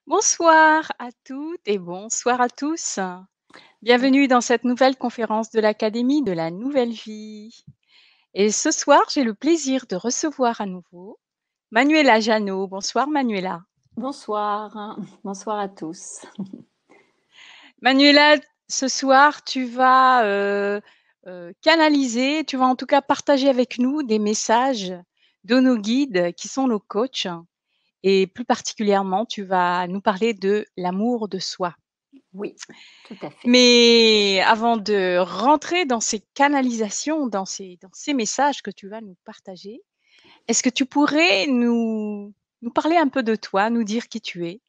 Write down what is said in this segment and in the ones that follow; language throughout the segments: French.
Bonsoir à toutes et bonsoir à tous. Bienvenue dans cette nouvelle conférence de l'Académie de la Nouvelle Vie. Et ce soir, j'ai le plaisir de recevoir à nouveau Manuela Janot. Bonsoir Manuela. Bonsoir, bonsoir à tous. Manuela, ce soir, tu vas canaliser, tu vas en tout cas partager avec nous des messages de nos guides qui sont nos coachs. Et plus particulièrement, tu vas nous parler de l'amour de soi. Oui, tout à fait. Mais avant de rentrer dans ces canalisations, dans ces messages que tu vas nous partager, est-ce que tu pourrais nous parler un peu de toi, nous dire qui tu es,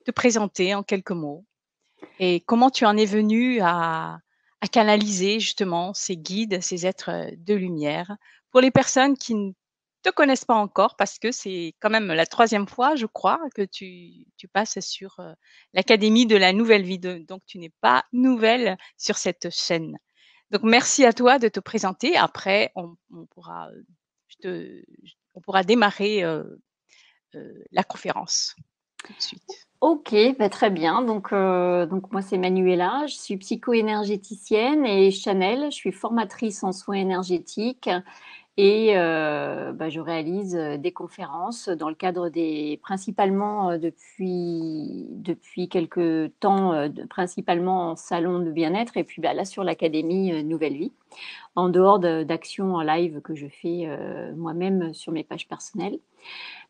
te présenter en quelques mots et comment tu en es venu à canaliser justement ces guides, ces êtres de lumière pour les personnes qui ne te connaissent pas encore parce que c'est quand même la troisième fois, je crois, que tu passes sur l'Académie de la Nouvelle Vie. Donc, tu n'es pas nouvelle sur cette chaîne. Donc, merci à toi de te présenter. Après, on pourra, je te- on pourra démarrer la conférence tout de suite. Ok, bah très bien. Donc moi c'est Manuela, je suis psycho-énergéticienne et Chanel, je suis formatrice en soins énergétiques et je réalise des conférences dans le cadre principalement depuis quelques temps, principalement en salon de bien-être et puis là sur l'Académie Nouvelle Vie, en dehors d'actions en live que je fais moi-même sur mes pages personnelles.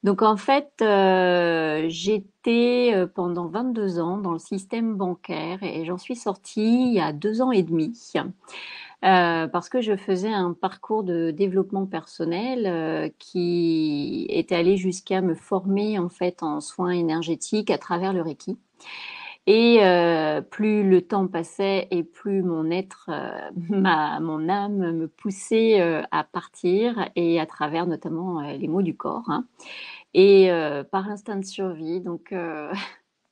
Donc en fait, j'étais pendant 22 ans dans le système bancaire et j'en suis sortie il y a 2 ans et demi parce que je faisais un parcours de développement personnel qui est allé jusqu'à me former en fait en soins énergétiques à travers le Reiki. Et plus le temps passait et plus mon être, mon âme me poussait à partir et à travers notamment les mots du corps, hein. Et par instinct de survie, donc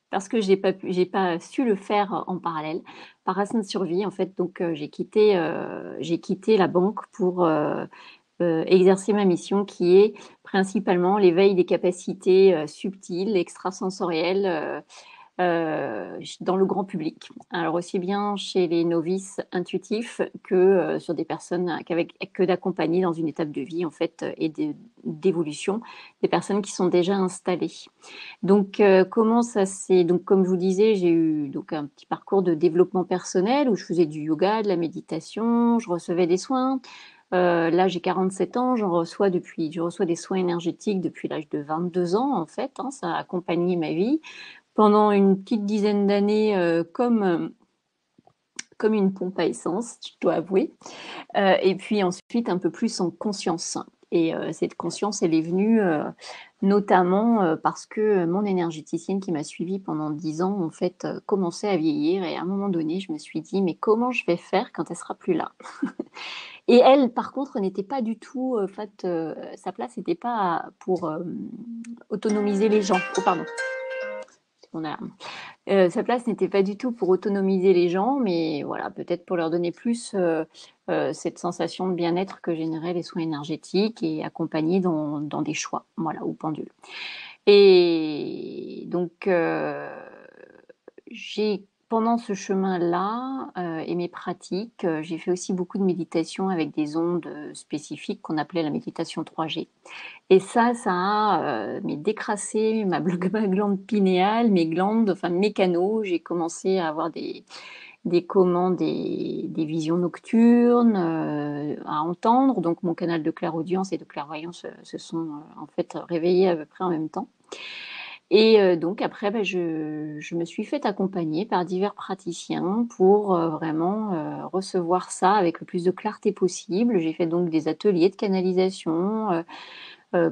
parce que j'ai pas su le faire en parallèle, par instinct de survie en fait, donc j'ai quitté la banque pour exercer ma mission qui est principalement l'éveil des capacités subtiles, extrasensorielles dans le grand public. Alors aussi bien chez les novices intuitifs que sur des personnes que d'accompagner dans une étape de vie en fait d'évolution, des personnes qui sont déjà installées. Donc comment ça s'est donc comme je vous disais, j'ai eu donc un petit parcours de développement personnel où je faisais du yoga, de la méditation, je recevais des soins. Là, j'ai 47 ans, je reçois des soins énergétiques depuis l'âge de 22 ans en fait, hein, ça a accompagné ma vie pendant une petite dizaine d'années comme une pompe à essence, je dois avouer. Et puis ensuite un peu plus en conscience. Et cette conscience, elle est venue notamment parce que mon énergéticienne qui m'a suivie pendant 10 ans, en fait, commençait à vieillir. Et à un moment donné, je me suis dit, mais comment je vais faire quand elle sera plus là? Et elle, par contre, n'était pas du tout, en fait, sa place n'était pas pour autonomiser les gens. Oh, pardon. On a sa place n'était pas du tout pour autonomiser les gens, mais voilà, peut-être pour leur donner plus cette sensation de bien-être que généraient les soins énergétiques et accompagner dans des choix, voilà, ou pendules. Et donc, j'ai pendant ce chemin-là et mes pratiques, j'ai fait aussi beaucoup de méditation avec des ondes spécifiques qu'on appelait la méditation 3G. Et ça a mais décrassé ma glande pinéale, mes glandes, enfin mes canaux. J'ai commencé à avoir des visions nocturnes, à entendre. Donc mon canal de clairaudience et de clairvoyance se sont en fait réveillés à peu près en même temps. Et donc après, je me suis fait accompagner par divers praticiens pour vraiment recevoir ça avec le plus de clarté possible. J'ai fait donc des ateliers de canalisation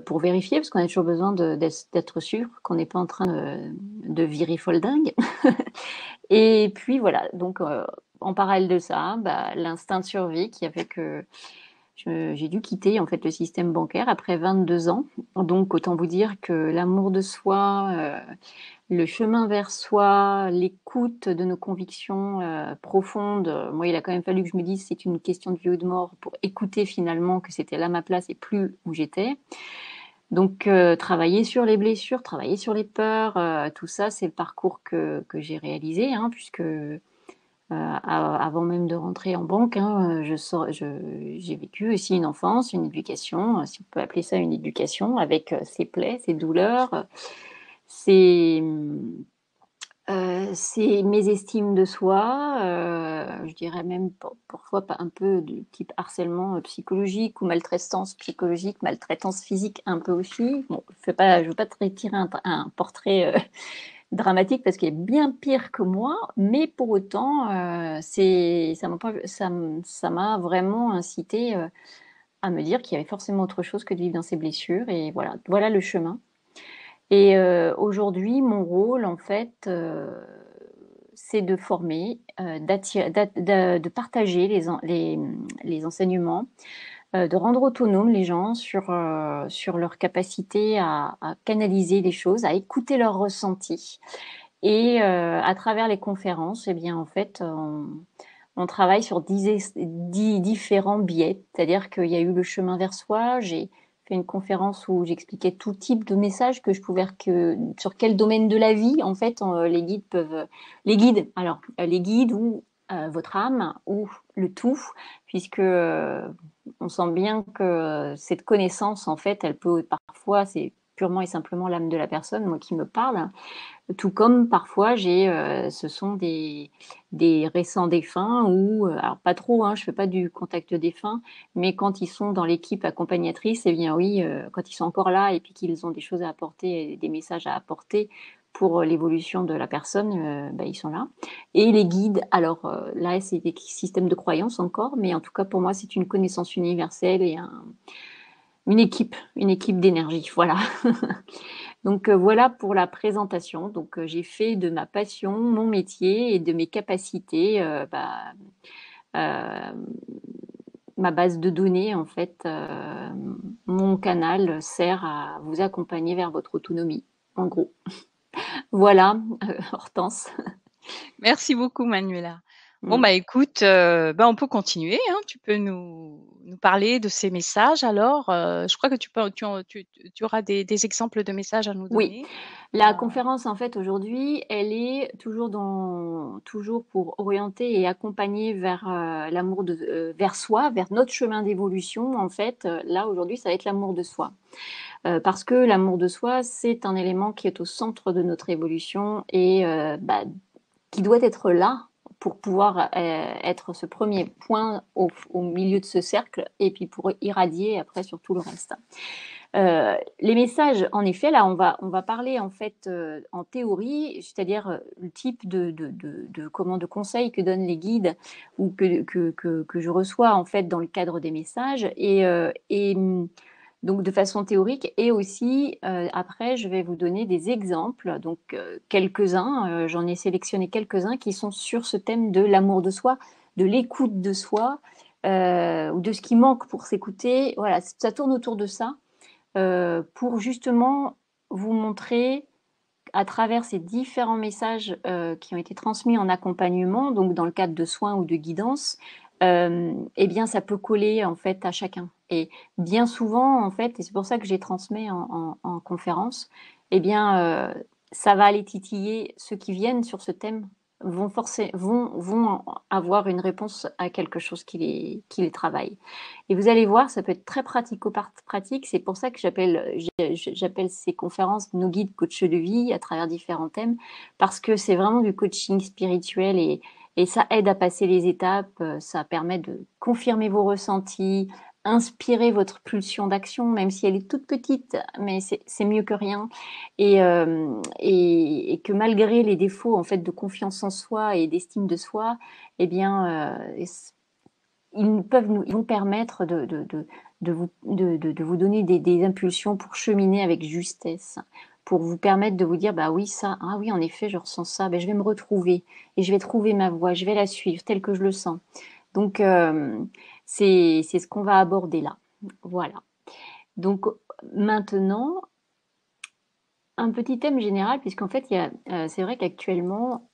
pour vérifier, parce qu'on a toujours besoin d'être sûr qu'on n'est pas en train de virer folle dingue. Et puis voilà, donc en parallèle de ça, l'instinct de survie qui a fait que j'ai dû quitter en fait le système bancaire après 22 ans. Donc autant vous dire que l'amour de soi, le chemin vers soi, l'écoute de nos convictions profondes, moi il a quand même fallu que je me dise c'est une question de vie ou de mort pour écouter finalement que c'était là ma place et plus où j'étais. Donc, travailler sur les blessures, travailler sur les peurs, tout ça, c'est le parcours que j'ai réalisé, hein, puisque avant même de rentrer en banque, hein, j'ai vécu aussi une enfance, une éducation, si on peut appeler ça une éducation, avec ses plaies, ses douleurs, ses, c'est mes estimes de soi, je dirais même parfois un peu du type harcèlement psychologique ou maltraitance psychologique, maltraitance physique un peu aussi. Bon, je veux pas te tirer un portrait dramatique parce qu'il est bien pire que moi, mais pour autant, ça m'a vraiment incité à me dire qu'il y avait forcément autre chose que de vivre dans ces blessures, et voilà le chemin. Et aujourd'hui, mon rôle, en fait, c'est de former, de partager les enseignements, de rendre autonomes les gens sur leur capacité à canaliser les choses, à écouter leurs ressentis. Et à travers les conférences, eh bien, en fait, on travaille sur 10 différents biais. C'est-à-dire qu'il y a eu le chemin vers soi. J'ai fait une conférence où j'expliquais tout type de messages que je pouvais sur quel domaine de la vie, en fait, les guides peuvent, les guides ou votre âme ou le tout, puisque on sent bien que cette connaissance, en fait, elle peut parfois, c'est purement et simplement l'âme de la personne, moi, qui me parle. Tout comme parfois ce sont des récents défunts ou alors pas trop, hein, je fais pas du contact défunt, mais quand ils sont dans l'équipe accompagnatrice, eh bien oui, quand ils sont encore là et puis qu'ils ont des choses à apporter, des messages à apporter pour l'évolution de la personne, bah, ils sont là. Et les guides, alors là c'est des systèmes de croyances encore, mais en tout cas pour moi c'est une connaissance universelle et une équipe d'énergie, voilà. Donc voilà pour la présentation. Donc j'ai fait de ma passion mon métier et de mes capacités euh, ma base de données. En fait, mon canal sert à vous accompagner vers votre autonomie, en gros. Voilà, Hortense. Merci beaucoup, Manuela. Bon, Mm. bah écoute, on peut continuer, hein. Tu peux nous parler de ces messages alors. Je crois que tu auras des exemples de messages à nous Oui, donner. la conférence, en fait, aujourd'hui, elle est toujours pour orienter et accompagner vers vers soi, vers notre chemin d'évolution. En fait, là, aujourd'hui, ça va être l'amour de soi. Parce que l'amour de soi, c'est un élément qui est au centre de notre évolution et qui doit être là pour pouvoir être ce premier point au milieu de ce cercle et puis pour irradier après sur tout le reste. Les messages, en effet, là, on va parler en fait en théorie, c'est-à-dire le type de conseils que donnent les guides ou que je reçois en fait dans le cadre des messages et donc de façon théorique, et aussi après je vais vous donner des exemples, donc quelques-uns, j'en ai sélectionné quelques-uns qui sont sur ce thème de l'amour de soi, de l'écoute de soi, ou de ce qui manque pour s'écouter. Voilà, ça tourne autour de ça, pour justement vous montrer à travers ces différents messages qui ont été transmis en accompagnement, donc dans le cadre de soins ou de guidance, eh bien ça peut coller en fait à chacun. Et bien souvent en fait, et c'est pour ça que j'ai transmis en conférence, eh bien ça va aller titiller ceux qui viennent sur ce thème vont avoir une réponse à quelque chose qui les travaille. Et vous allez voir, ça peut être très pratico-pratique. C'est pour ça que j'appelle ces conférences nos guides coachs de vie à travers différents thèmes, parce que c'est vraiment du coaching spirituel et ça aide à passer les étapes, ça permet de confirmer vos ressentis, inspirer votre pulsion d'action, même si elle est toute petite, mais c'est mieux que rien. Et que malgré les défauts en fait de confiance en soi et d'estime de soi, eh bien, ils vont permettre de vous donner des impulsions pour cheminer avec justesse, pour vous permettre de vous dire, bah oui, ça, ah oui, en effet, je ressens ça, ben, je vais me retrouver et je vais trouver ma voie, je vais la suivre telle que je le sens. Donc, c'est ce qu'on va aborder là. Voilà. Donc, maintenant, un petit thème général, puisqu'en fait, c'est vrai qu'actuellement,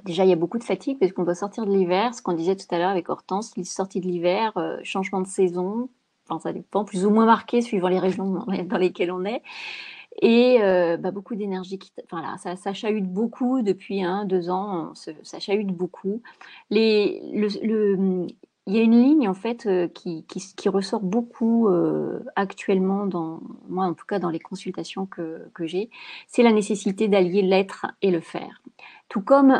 déjà, il y a beaucoup de fatigue parce qu'on doit sortir de l'hiver, ce qu'on disait tout à l'heure avec Hortense, sortie de l'hiver, changement de saison. enfin, ça dépend, plus ou moins marqué suivant les régions dans lesquelles on est. Et beaucoup d'énergie enfin là, ça chahute beaucoup depuis 1, 2 ans, ça chahute beaucoup. Il y a une ligne en fait qui ressort beaucoup actuellement moi en tout cas dans les consultations que j'ai, c'est la nécessité d'allier l'être et le faire. Tout comme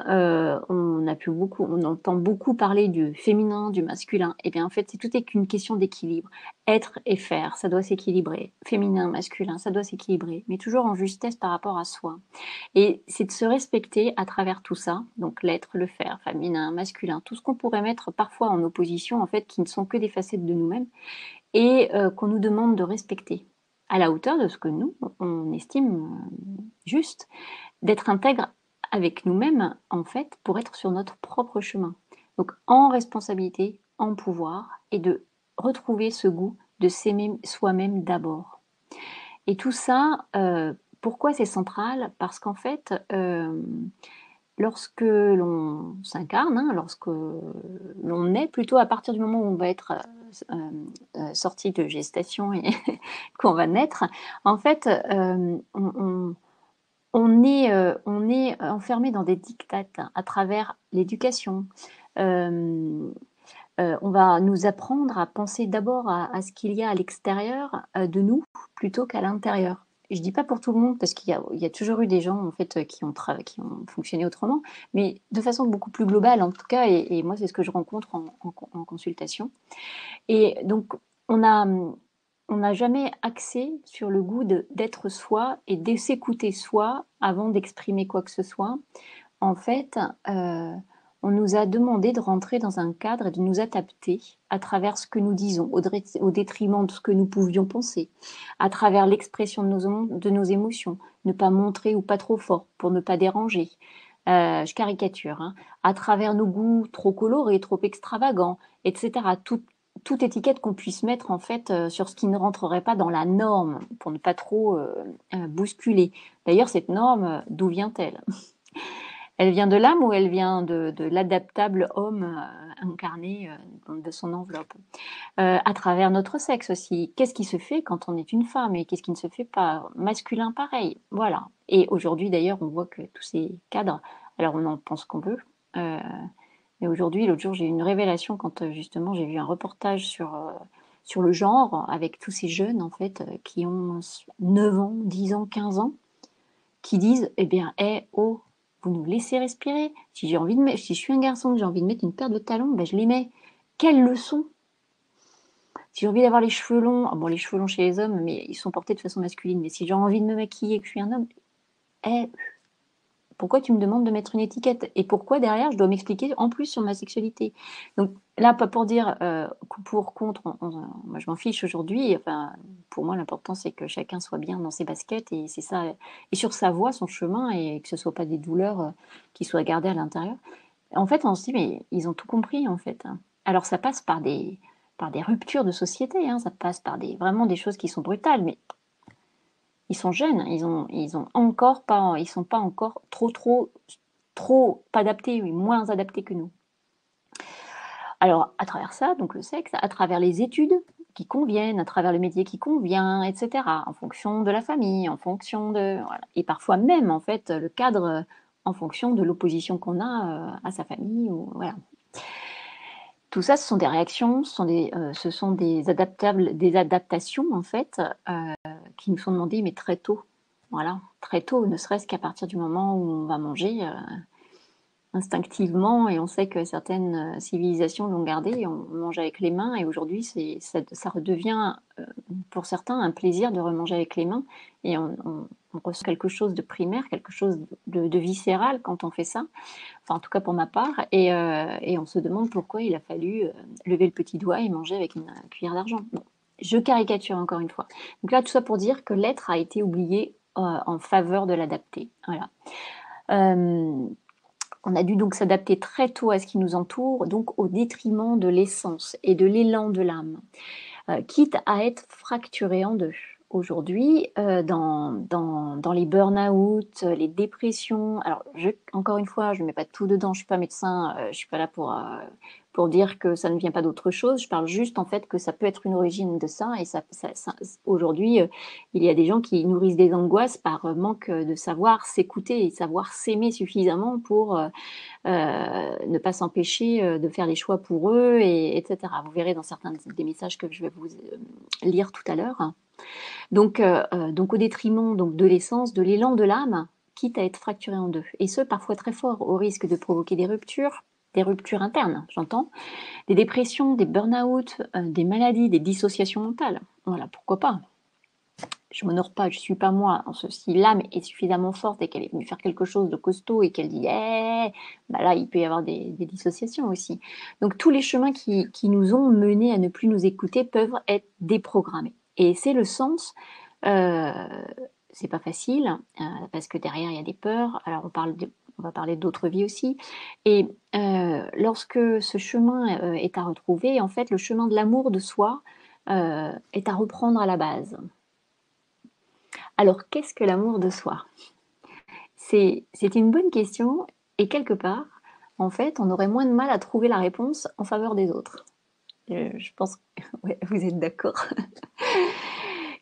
on entend beaucoup parler du féminin, du masculin, et bien en fait tout est qu'une question d'équilibre. Être et faire, ça doit s'équilibrer. Féminin, masculin, ça doit s'équilibrer, mais toujours en justesse par rapport à soi. Et c'est de se respecter à travers tout ça, donc l'être, le faire, féminin, masculin, tout ce qu'on pourrait mettre parfois en opposition, en fait, qui ne sont que des facettes de nous-mêmes, et qu'on nous demande de respecter à la hauteur de ce que nous, on estime juste, d'être intègre avec nous-mêmes, en fait, pour être sur notre propre chemin. Donc en responsabilité, en pouvoir, et de retrouver ce goût de s'aimer soi-même d'abord. Et tout ça, pourquoi c'est central? Parce qu'en fait, lorsque l'on s'incarne, lorsque l'on est, plutôt à partir du moment où on va être sorti de gestation et qu'on va naître, en fait, on est enfermé dans des dictates à travers l'éducation. On va nous apprendre à penser d'abord à ce qu'il y a à l'extérieur de nous plutôt qu'à l'intérieur. Je ne dis pas pour tout le monde, parce il y a toujours eu des gens en fait, qui ont fonctionné autrement, mais de façon beaucoup plus globale en tout cas, et moi c'est ce que je rencontre en consultation. Et donc on n'a jamais axé sur le goût d'être soi et de s'écouter soi avant d'exprimer quoi que ce soit. En fait, on nous a demandé de rentrer dans un cadre et de nous adapter à travers ce que nous disons, au détriment de ce que nous pouvions penser, à travers l'expression de nos émotions, ne pas montrer ou pas trop fort pour ne pas déranger. Je caricature, à travers nos goûts trop colorés, trop extravagants, etc. Toute étiquette qu'on puisse mettre en fait sur ce qui ne rentrerait pas dans la norme pour ne pas trop bousculer. D'ailleurs, cette norme, d'où vient-elle? Elle vient de l'âme ou elle vient de l'adaptable homme incarné de son enveloppe? À travers notre sexe aussi. Qu'est-ce qui se fait quand on est une femme et qu'est-ce qui ne se fait pas? Masculin, pareil. Voilà. Et aujourd'hui, d'ailleurs, on voit que tous ces cadres, alors on en pense qu'on veut, mais aujourd'hui, l'autre jour, j'ai eu une révélation quand justement j'ai vu un reportage sur le genre avec tous ces jeunes en fait qui ont 9 ans, 10 ans, 15 ans, qui disent eh bien, oh, vous nous laissez respirer. Si je suis un garçon, que j'ai envie de mettre une paire de talons, ben je les mets. Quelle leçon! Si j'ai envie d'avoir les cheveux longs, bon, les cheveux longs chez les hommes, mais ils sont portés de façon masculine. Mais si j'ai envie de me maquiller, que je suis un homme, pourquoi tu me demandes de mettre une étiquette? Et pourquoi derrière je dois m'expliquer en plus sur ma sexualité? Donc là, pas pour dire pour, contre, moi je m'en fiche aujourd'hui. Enfin, pour moi, l'important c'est que chacun soit bien dans ses baskets et c'est ça, et sur sa voie, son chemin, et que ce soit pas des douleurs qui soient gardées à l'intérieur. En fait, on se dit mais ils ont tout compris en fait. Alors ça passe par des ruptures de société, ça passe par vraiment des choses qui sont brutales, mais ils sont jeunes, ils sont pas encore trop adaptés, oui, moins adaptés que nous. Alors, à travers ça, donc le sexe, à travers les études qui conviennent, à travers le métier qui convient, etc., en fonction de la famille, en fonction voilà. Et parfois même, en fait, le cadre en fonction de l'opposition qu'on a à sa famille, ou voilà. Tout ça, ce sont des réactions, ce sont des adaptations, en fait, qui nous sont demandées, mais très tôt. Voilà, très tôt, ne serait-ce qu'à partir du moment où on va manger instinctivement, et on sait que certaines civilisations l'ont gardé, on mange avec les mains, et aujourd'hui, ça redevient, pour certains, un plaisir de remanger avec les mains, et on ressent quelque chose de primaire, quelque chose de viscéral quand on fait ça. Enfin, en tout cas pour ma part, et on se demande pourquoi il a fallu lever le petit doigt et manger avec une cuillère d'argent. Bon, je caricature encore une fois. Donc là, tout ça pour dire que l'être a été oublié en faveur de l'adapter. Voilà. On a dû donc s'adapter très tôt à ce qui nous entoure, donc au détriment de l'essence et de l'élan de l'âme, quitte à être fracturé en deux. Aujourd'hui, dans les burn-out, les dépressions, alors encore une fois, je ne mets pas tout dedans, je ne suis pas médecin, je ne suis pas là pour dire que ça ne vient pas d'autre chose. Je parle juste en fait que ça peut être une origine de ça. Et aujourd'hui, il y a des gens qui nourrissent des angoisses par manque de savoir s'écouter et savoir s'aimer suffisamment pour ne pas s'empêcher de faire des choix pour eux, etc. Vous verrez dans certains des messages que je vais vous lire tout à l'heure. Donc au détriment donc, de l'essence, de l'élan de l'âme, quitte à être fracturé en deux. Et ce, parfois très fort, au risque de provoquer des ruptures internes, j'entends, des dépressions, des burn-out, des maladies, des dissociations mentales. Voilà, pourquoi pas. Je m'honore pas, je suis pas moi. Si l'âme est suffisamment forte et qu'elle est venue faire quelque chose de costaud et qu'elle dit bah là, il peut y avoir des dissociations aussi. Donc tous les chemins qui nous ont menés à ne plus nous écouter peuvent être déprogrammés. Et c'est le sens. C'est pas facile parce que derrière il y a des peurs. Alors on va parler d'autres vies aussi. Et lorsque ce chemin est à retrouver, en fait, le chemin de l'amour de soi est à reprendre à la base. Alors, qu'est-ce que l'amour de soi? C'est une bonne question et quelque part, en fait, on aurait moins de mal à trouver la réponse en faveur des autres. Je pense que ouais, vous êtes d'accord.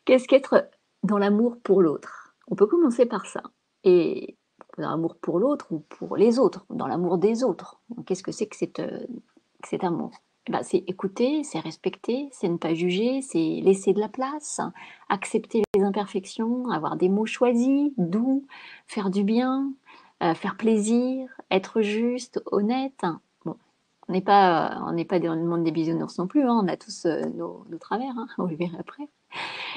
Qu'est-ce qu'être dans l'amour pour l'autre? On peut commencer par ça. Et dans l'amour pour l'autre ou pour les autres, dans l'amour des autres. Qu'est-ce que c'est que cet amour? Ben, c'est écouter, c'est respecter, c'est ne pas juger, c'est laisser de la place, accepter les imperfections, avoir des mots choisis, doux, faire du bien, faire plaisir, être juste, honnête. Bon, on n'est pas dans le monde des bisounours non plus, hein, on a tous nos travers, hein, on le verra après.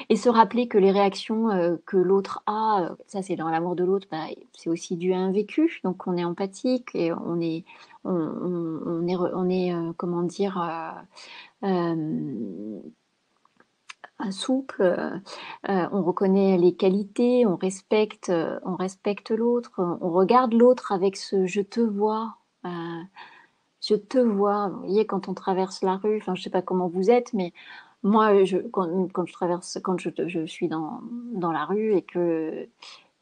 Et se rappeler que les réactions que l'autre a, ça c'est dans l'amour de l'autre, bah, c'est aussi dû à un vécu, donc on est empathique et on est comment dire, souple, on reconnaît les qualités, on respecte l'autre, on regarde l'autre avec ce je te vois. Je te vois, vous voyez, quand on traverse la rue, enfin, je sais pas comment vous êtes, mais moi, quand je traverse, quand je suis dans la rue et qu'il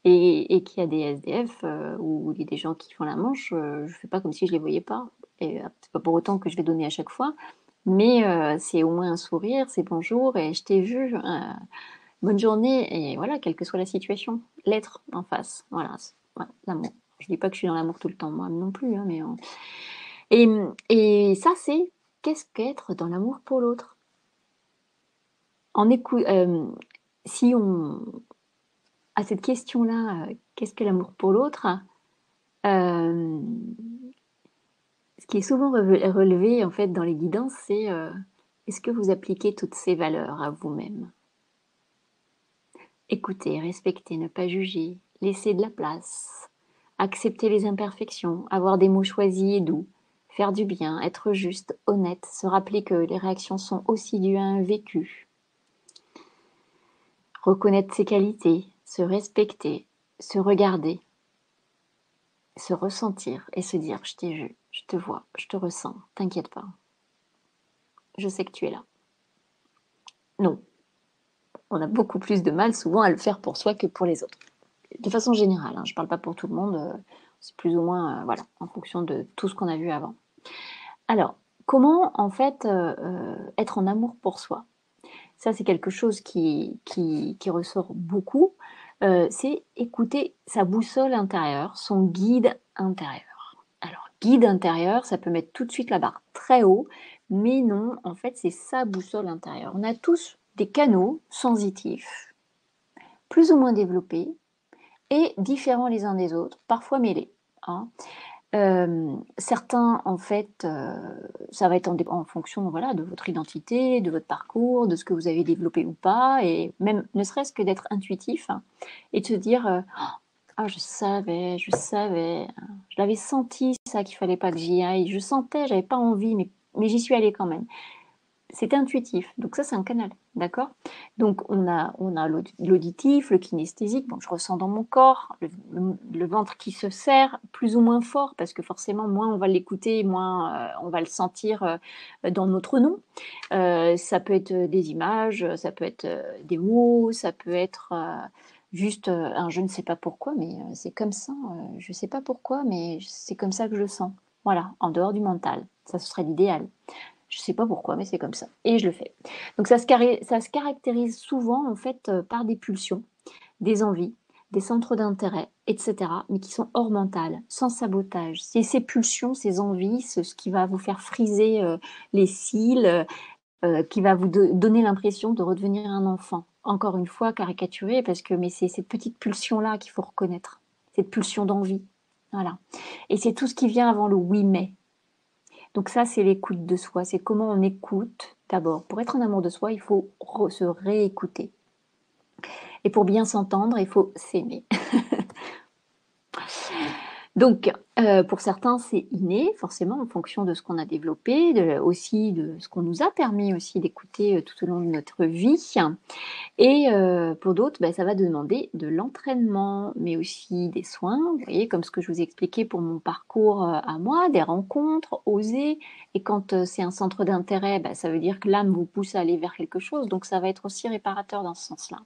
y a des SDF ou des gens qui font la manche, je fais pas comme si je les voyais pas. Et c'est pas pour autant que je vais donner à chaque fois, mais c'est au moins un sourire, c'est bonjour et je t'ai vu, bonne journée et voilà, quelle que soit la situation, l'être en face, voilà, l'amour. Je dis pas que je suis dans l'amour tout le temps, moi non plus, hein, mais et ça, c'est qu'est-ce qu'être dans l'amour pour l'autre? Si on a cette question-là, qu'est-ce que l'amour pour l'autre? Euh, Ce qui est souvent relevé en fait dans les guidances, c'est est-ce que vous appliquez toutes ces valeurs à vous-même? Écouter, respecter, ne pas juger, laisser de la place, accepter les imperfections, avoir des mots choisis et doux, faire du bien, être juste, honnête, se rappeler que les réactions sont aussi dues à un vécu, reconnaître ses qualités, se respecter, se regarder, se ressentir et se dire je t'ai vu, je te vois, je te ressens, t'inquiète pas, je sais que tu es là. Non, on a beaucoup plus de mal souvent à le faire pour soi que pour les autres. De façon générale, hein, je ne parle pas pour tout le monde, c'est plus ou moins voilà, en fonction de tout ce qu'on a vu avant. Alors, comment en fait être en amour pour soi? Ça, c'est quelque chose qui ressort beaucoup. C'est écouter sa boussole intérieure, son guide intérieur. Alors, guide intérieur, ça peut mettre tout de suite la barre très haut, mais non, en fait, c'est sa boussole intérieure. On a tous des canaux sensitifs, plus ou moins développés, et différents les uns des autres, parfois mêlés. Hein. Certains, en fait, ça va être en fonction voilà, de votre identité, de votre parcours, de ce que vous avez développé ou pas, et même ne serait-ce que d'être intuitif hein, et de se dire ah, je savais, je l'avais senti ça qu'il fallait pas que j'y aille, je sentais, j'avais pas envie, mais j'y suis allée quand même. C'est intuitif, donc ça c'est un canal, d'accord? Donc on a l'auditif, le kinesthésique, bon, je ressens dans mon corps, le ventre qui se serre plus ou moins fort, parce que forcément moins on va l'écouter, moins on va le sentir dans notre nom. Ça peut être des images, ça peut être des mots, ça peut être juste un je ne sais pas pourquoi, mais c'est comme ça, je ne sais pas pourquoi, mais c'est comme ça que je sens. Voilà, en dehors du mental. Ça, ce serait l'idéal. Je ne sais pas pourquoi, mais c'est comme ça. Et je le fais. Donc ça se caractérise souvent en fait par des pulsions, des envies, des centres d'intérêt, etc., mais qui sont hors mental, sans sabotage. C'est ces pulsions, ces envies, ce qui va vous faire friser les cils, qui va vous donner l'impression de redevenir un enfant. Encore une fois, caricaturé, parce que mais c'est cette petite pulsion-là qu'il faut reconnaître, cette pulsion d'envie. Voilà. Et c'est tout ce qui vient avant le oui mais. Donc ça, c'est l'écoute de soi. C'est comment on écoute. D'abord, pour être en amour de soi, il faut se réécouter. Et pour bien s'entendre, il faut s'aimer. Donc, pour certains, c'est inné, forcément, en fonction de ce qu'on a développé, aussi de ce qu'on nous a permis aussi d'écouter tout au long de notre vie. Et pour d'autres, bah, ça va demander de l'entraînement, mais aussi des soins. Vous voyez, comme ce que je vous ai expliqué pour mon parcours à moi, des rencontres, oser. Et quand c'est un centre d'intérêt, bah, ça veut dire que l'âme vous pousse à aller vers quelque chose. Donc, ça va être aussi réparateur dans ce sens-là.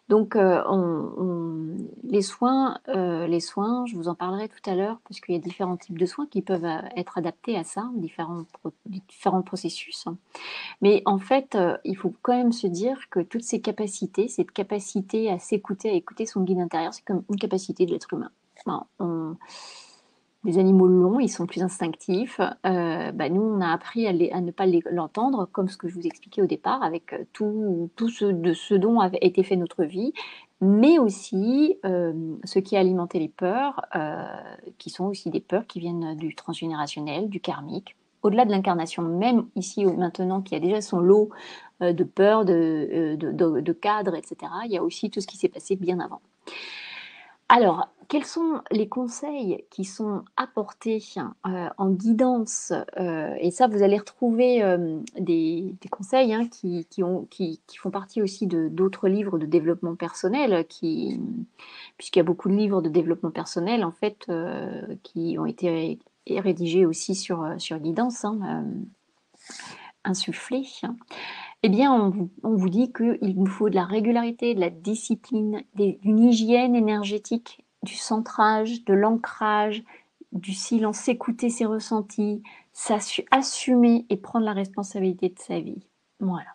Donc, les soins, je vous en parlerai tout à l'heure, parce qu'il y a différents types de soins qui peuvent être adaptés à ça, différents processus. Mais en fait, il faut quand même se dire que toutes ces capacités, cette capacité à s'écouter, à écouter son guide intérieur, c'est comme une capacité de l'être humain. Enfin, les animaux l'ont, ils sont plus instinctifs. Bah, nous, on a appris à ne pas l'entendre, comme ce que je vous expliquais au départ, avec tout ce dont a été fait notre vie, mais aussi ce qui a alimenté les peurs, qui sont aussi des peurs qui viennent du transgénérationnel, du karmique. Au-delà de l'incarnation, même ici maintenant, qui a déjà son lot de peurs, de cadres, etc., il y a aussi tout ce qui s'est passé bien avant. Alors, quels sont les conseils qui sont apportés en guidance et ça, vous allez retrouver des conseils qui font partie aussi d'autres livres de développement personnel, puisqu'il y a beaucoup de livres de développement personnel, en fait, qui ont été rédigés aussi sur guidance, insufflés. Eh bien, on vous dit qu'il nous faut de la régularité, de la discipline, d'une hygiène énergétique, du centrage, de l'ancrage, du silence, s'écouter ses ressentis, assumer et prendre la responsabilité de sa vie. Voilà.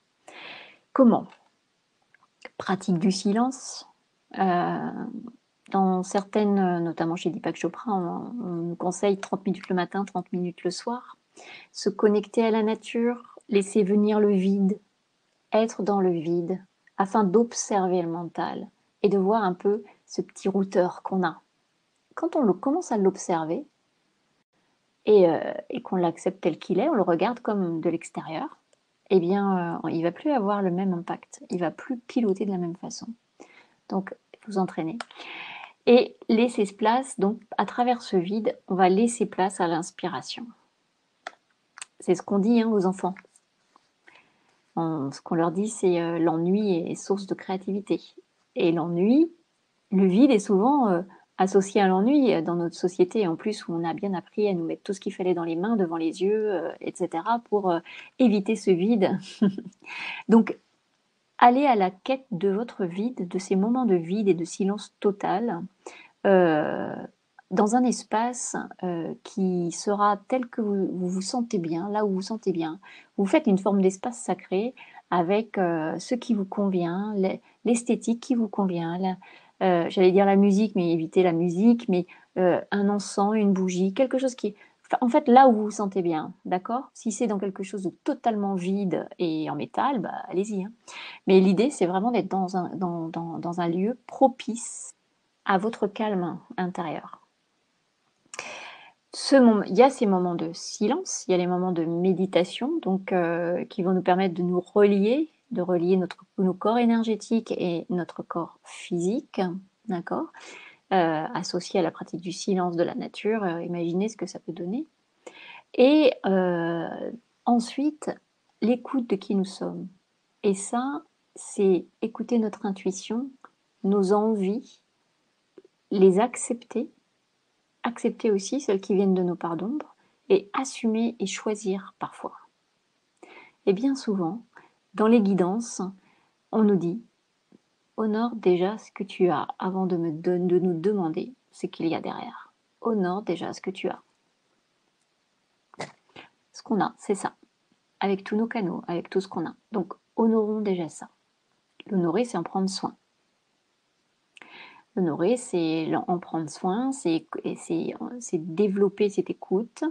Comment? Pratique du silence. Dans certaines, notamment chez Deepak Chopra, on nous conseille 30 minutes le matin, 30 minutes le soir. Se connecter à la nature, laisser venir le vide, être dans le vide, afin d'observer le mental et de voir un peu ce petit routeur qu'on a. Quand on commence à l'observer et qu'on l'accepte tel qu'il est, on le regarde comme de l'extérieur, eh bien, il va plus avoir le même impact, il va plus piloter de la même façon. Donc, vous entraînez. Et laisser place, donc à travers ce vide, on va laisser place à l'inspiration. C'est ce qu'on dit aux enfants. Ce qu'on leur dit, c'est l'ennui est source de créativité. Et l'ennui, le vide est souvent associé à l'ennui dans notre société, en plus où on a bien appris à nous mettre tout ce qu'il fallait dans les mains, devant les yeux, etc., pour éviter ce vide. Donc, allez à la quête de votre vide, de ces moments de vide et de silence total, dans un espace qui sera tel que vous vous sentez bien, là où vous vous sentez bien. Vous faites une forme d'espace sacré avec ce qui vous convient, l'esthétique qui vous convient. J'allais dire la musique, mais évitez la musique, mais un encens, une bougie, quelque chose qui... En fait, là où vous vous sentez bien, d'accord? Si c'est dans quelque chose de totalement vide et en métal, bah, allez-y. Mais l'idée, c'est vraiment d'être dans un lieu propice à votre calme intérieur. Il y a ces moments de silence, il y a les moments de méditation, donc qui vont nous permettre de nous relier, de relier nos corps énergétiques et notre corps physique, d'accord, associé à la pratique du silence de la nature. Imaginez ce que ça peut donner. Et ensuite, l'écoute de qui nous sommes. Et ça, c'est écouter notre intuition, nos envies, les accepter aussi celles qui viennent de nos parts d'ombre, et assumer et choisir parfois. Et bien souvent, dans les guidances, on nous dit « honore déjà ce que tu as avant de nous demander ce qu'il y a derrière. Honore déjà ce que tu as. » ce qu'on a, c'est ça. Avec tous nos canaux, avec tout ce qu'on a. Donc, honorons déjà ça. L'honorer, c'est en prendre soin. L'honorer, c'est en prendre soin, c'est développer cette écoute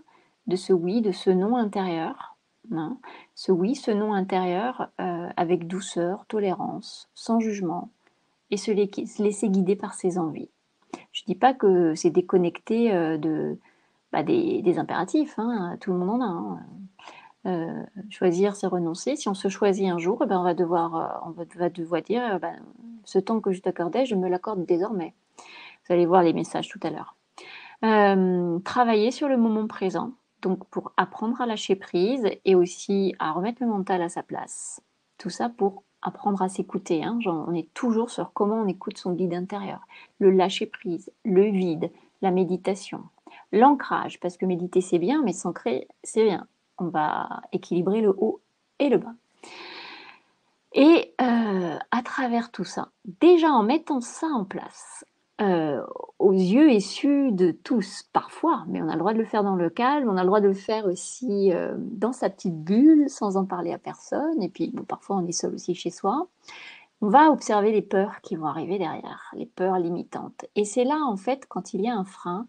de ce oui, de ce non intérieur. Hein. Ce oui, ce non intérieur avec douceur, tolérance, sans jugement, et se laisser guider par ses envies. Je ne dis pas que c'est déconnecté des impératifs, hein, tout le monde en a. Hein. Choisir, c'est renoncer. Si on se choisit un jour, on va devoir dire ce temps que je t'accordais, je me l'accorde désormais. Vous allez voir les messages tout à l'heure. Travailler sur le moment présent, donc pour apprendre à lâcher prise et aussi à remettre le mental à sa place. Tout ça pour apprendre à s'écouter. Hein. On est toujours sur comment on écoute son guide intérieur. Le lâcher prise, le vide, la méditation, l'ancrage, parce que méditer c'est bien, mais s'ancrer c'est bien. On va équilibrer le haut et le bas. Et à travers tout ça, déjà en mettant ça en place, aux yeux et su de tous, parfois, mais on a le droit de le faire dans le calme, on a le droit de le faire aussi dans sa petite bulle, sans en parler à personne, et puis parfois on est seul aussi chez soi. On va observer les peurs qui vont arriver derrière, les peurs limitantes. Et c'est là, en fait, quand il y a un frein,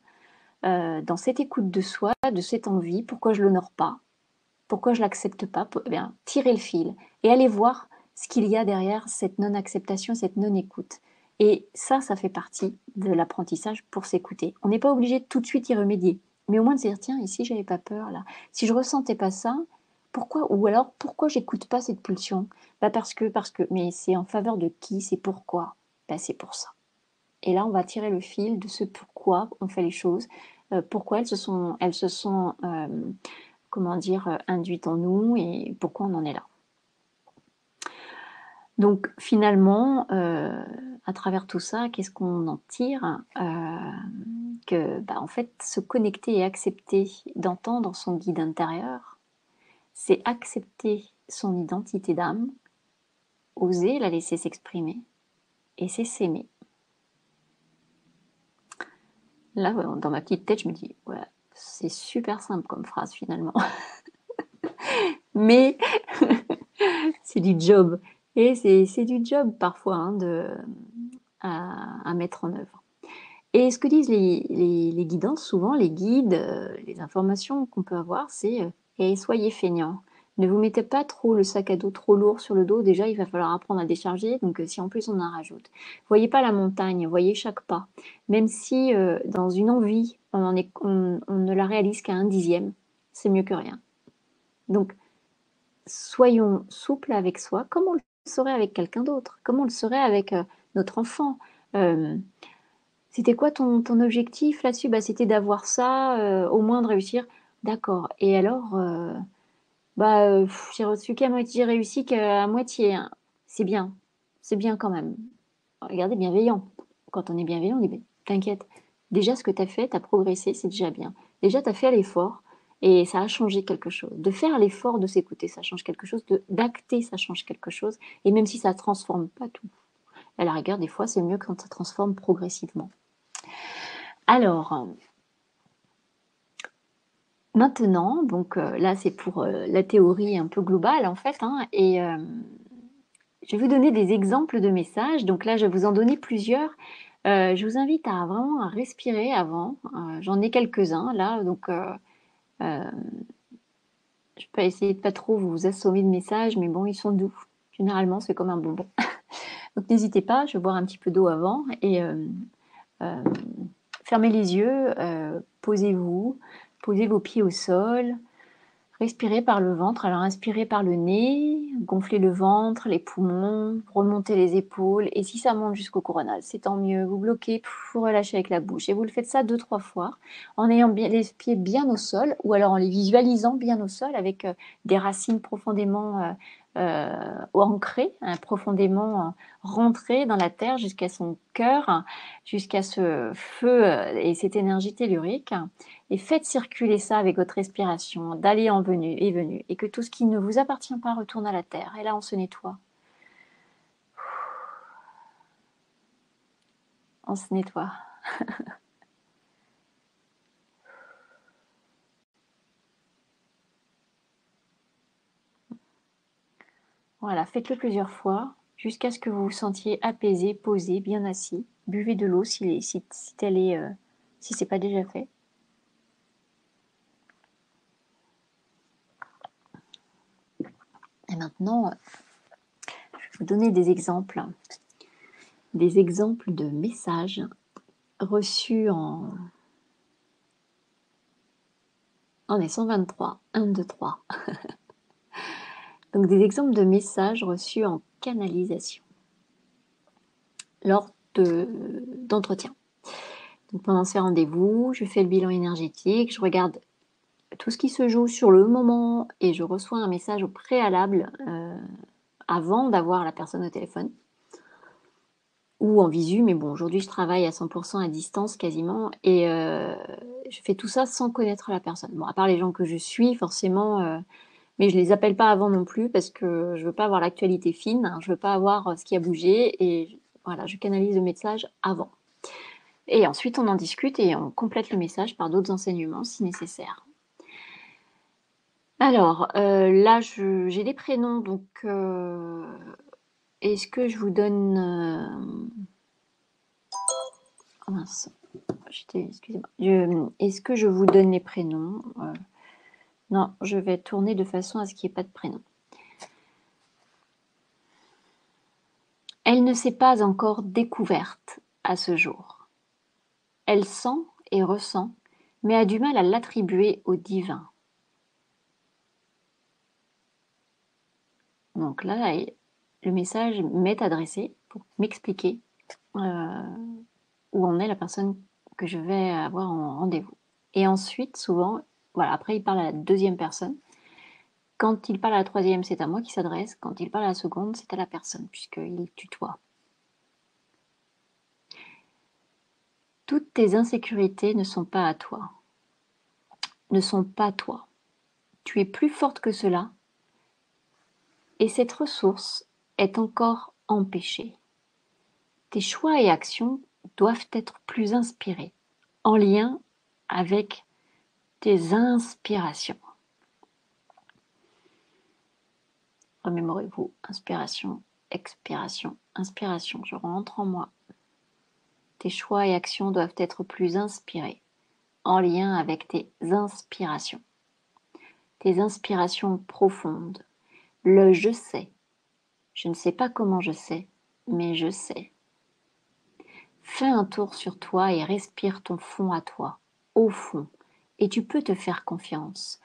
dans cette écoute de soi, de cette envie, pourquoi je l'honore pas, pourquoi je l'accepte pas, tirer le fil et aller voir ce qu'il y a derrière cette non-acceptation, cette non-écoute. Et ça fait partie de l'apprentissage pour s'écouter. On n'est pas obligé de tout de suite y remédier, mais au moins de se dire tiens, ici j'avais pas peur là. Si je ressentais pas ça, pourquoi, ou alors pourquoi j'écoute pas cette pulsion? Parce que, mais c'est en faveur de qui? C'est pourquoi? C'est pour ça. Et là, on va tirer le fil de ce pourquoi on fait les choses, pourquoi elles se sont induites en nous et pourquoi on en est là. Donc finalement, à travers tout ça, qu'est-ce qu'on en tire? En fait, se connecter et accepter d'entendre son guide intérieur, c'est accepter son identité d'âme, oser la laisser s'exprimer, et c'est s'aimer. Là, dans ma petite tête, je me dis, ouais, c'est super simple comme phrase finalement. Mais c'est du job. Et c'est du job parfois à mettre en œuvre. Et ce que disent les guidances, souvent les guides, les informations qu'on peut avoir, c'est soyez feignants. Ne vous mettez pas trop le sac à dos trop lourd sur le dos. Déjà, il va falloir apprendre à décharger. Donc, si en plus on en rajoute. Voyez pas la montagne, voyez chaque pas. Même si dans une envie, on ne la réalise qu'à 1/10, c'est mieux que rien. Donc, soyons souples avec soi, comme on le serait avec quelqu'un d'autre, comme on le serait avec notre enfant. C'était quoi ton objectif là-dessus? C'était d'avoir ça, au moins de réussir. D'accord. Et alors, j'ai reçu qu'à moitié, j'ai réussi qu'à moitié. Hein. C'est bien quand même. Regardez, bienveillant. Quand on est bienveillant, on dit, t'inquiète, déjà ce que tu as fait, tu as progressé, c'est déjà bien. Déjà, tu as fait l'effort et ça a changé quelque chose. De faire l'effort de s'écouter, ça change quelque chose. D'acter, ça change quelque chose. Et même si ça ne transforme pas tout, à la rigueur, des fois, c'est mieux quand ça transforme progressivement. Alors, maintenant, donc là, c'est pour la théorie un peu globale, en fait, hein, et je vais vous donner des exemples de messages. Donc là, je vais vous en donner plusieurs. Je vous invite à vraiment à respirer avant. J'en ai quelques-uns là, donc je peux essayer de pas trop vous assommer de messages, mais bon, ils sont doux. Généralement, c'est comme un bonbon. Donc n'hésitez pas, je vais boire un petit peu d'eau avant et fermez les yeux, posez-vous, posez vos pieds au sol. Respirez par le ventre. Alors inspirez par le nez, gonflez le ventre, les poumons, remontez les épaules. Et si ça monte jusqu'au coronal, c'est tant mieux. Vous bloquez, vous relâchez avec la bouche. Et vous le faites ça 2-3 fois en ayant les pieds bien au sol ou alors en les visualisant bien au sol avec des racines profondément ancrées, profondément rentrées dans la terre jusqu'à son cœur, jusqu'à ce feu et cette énergie tellurique. Et faites circuler ça avec votre respiration, d'aller en venue et venue, et que tout ce qui ne vous appartient pas retourne à la terre. Et là, on se nettoie. On se nettoie. Voilà, faites-le plusieurs fois jusqu'à ce que vous vous sentiez apaisé, posé, bien assis. Buvez de l'eau si c'est pas déjà fait. Et maintenant, je vais vous donner des exemples de messages reçus en... On est 123, 1, 2, 3. Donc des exemples de messages reçus en canalisation lors d'entretiens. Donc pendant ces rendez-vous, je fais le bilan énergétique, je regarde tout ce qui se joue sur le moment et je reçois un message au préalable avant d'avoir la personne au téléphone ou en visu, mais bon, aujourd'hui je travaille à 100% à distance quasiment et je fais tout ça sans connaître la personne. Bon, à part les gens que je suis forcément, mais je les appelle pas avant non plus parce que je veux pas avoir l'actualité fine, hein, je veux pas avoir ce qui a bougé et voilà, je canalise le message avant. Et ensuite on en discute et on complète le message par d'autres enseignements si nécessaire. Alors, là, j'ai des prénoms, donc est-ce que je vous donne... Oh mince, excusez-moi. Est-ce que je vous donne les prénoms? Non, je vais tourner de façon à ce qu'il n'y ait pas de prénom. Elle ne s'est pas encore découverte à ce jour. Elle sent et ressent, mais a du mal à l'attribuer au divin. Donc là, le message m'est adressé pour m'expliquer où en est la personne que je vais avoir en rendez-vous. Et ensuite, souvent, voilà, après il parle à la deuxième personne. Quand il parle à la troisième, c'est à moi qui s'adresse. Quand il parle à la seconde, c'est à la personne, puisqu'il tutoie. Toutes tes insécurités ne sont pas à toi. Ne sont pas toi. Tu es plus forte que cela. Et cette ressource est encore empêchée. Tes choix et actions doivent être plus inspirés, en lien avec tes inspirations. Remémorez-vous, inspiration, expiration, inspiration, je rentre en moi. Tes choix et actions doivent être plus inspirés, en lien avec tes inspirations. Tes inspirations profondes. Le je sais. Je ne sais pas comment je sais, mais je sais. Fais un tour sur toi et respire ton fond à toi, au fond. Et tu peux te faire confiance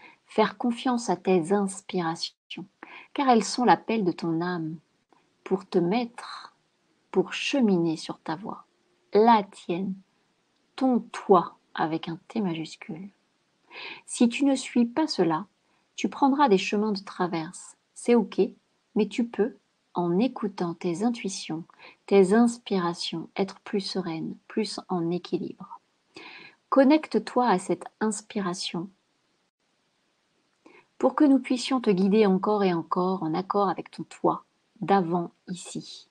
à tes inspirations, car elles sont l'appel de ton âme pour te mettre, pour cheminer sur ta voie, la tienne, ton toi avec un T majuscule. Si tu ne suis pas cela, tu prendras des chemins de traverse. C'est ok, mais tu peux, en écoutant tes intuitions, tes inspirations, être plus sereine, plus en équilibre. Connecte-toi à cette inspiration pour que nous puissions te guider encore et encore en accord avec ton toi d'avant ici.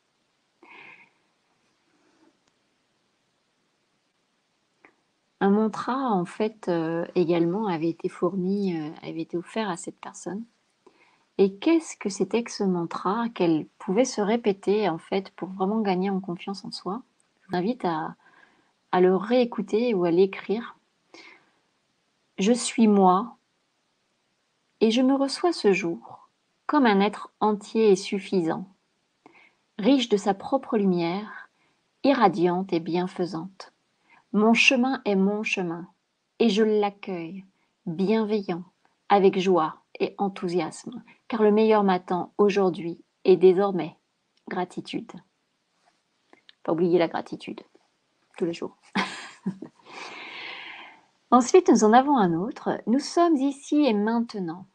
Un mantra, en fait, également avait été fourni, avait été offert à cette personne. Et qu'est-ce que c'était que ce mantra qu'elle pouvait se répéter, en fait, pour vraiment gagner en confiance en soi? Je vous invite à le réécouter ou à l'écrire. Je suis moi et je me reçois ce jour comme un être entier et suffisant, riche de sa propre lumière, irradiante et bienfaisante. Mon chemin est mon chemin et je l'accueille, bienveillant, avec joie et enthousiasme, car le meilleur m'attend aujourd'hui et désormais. Gratitude. Pas oublier la gratitude, tous les jours. Ensuite, nous en avons un autre. Nous sommes ici et maintenant.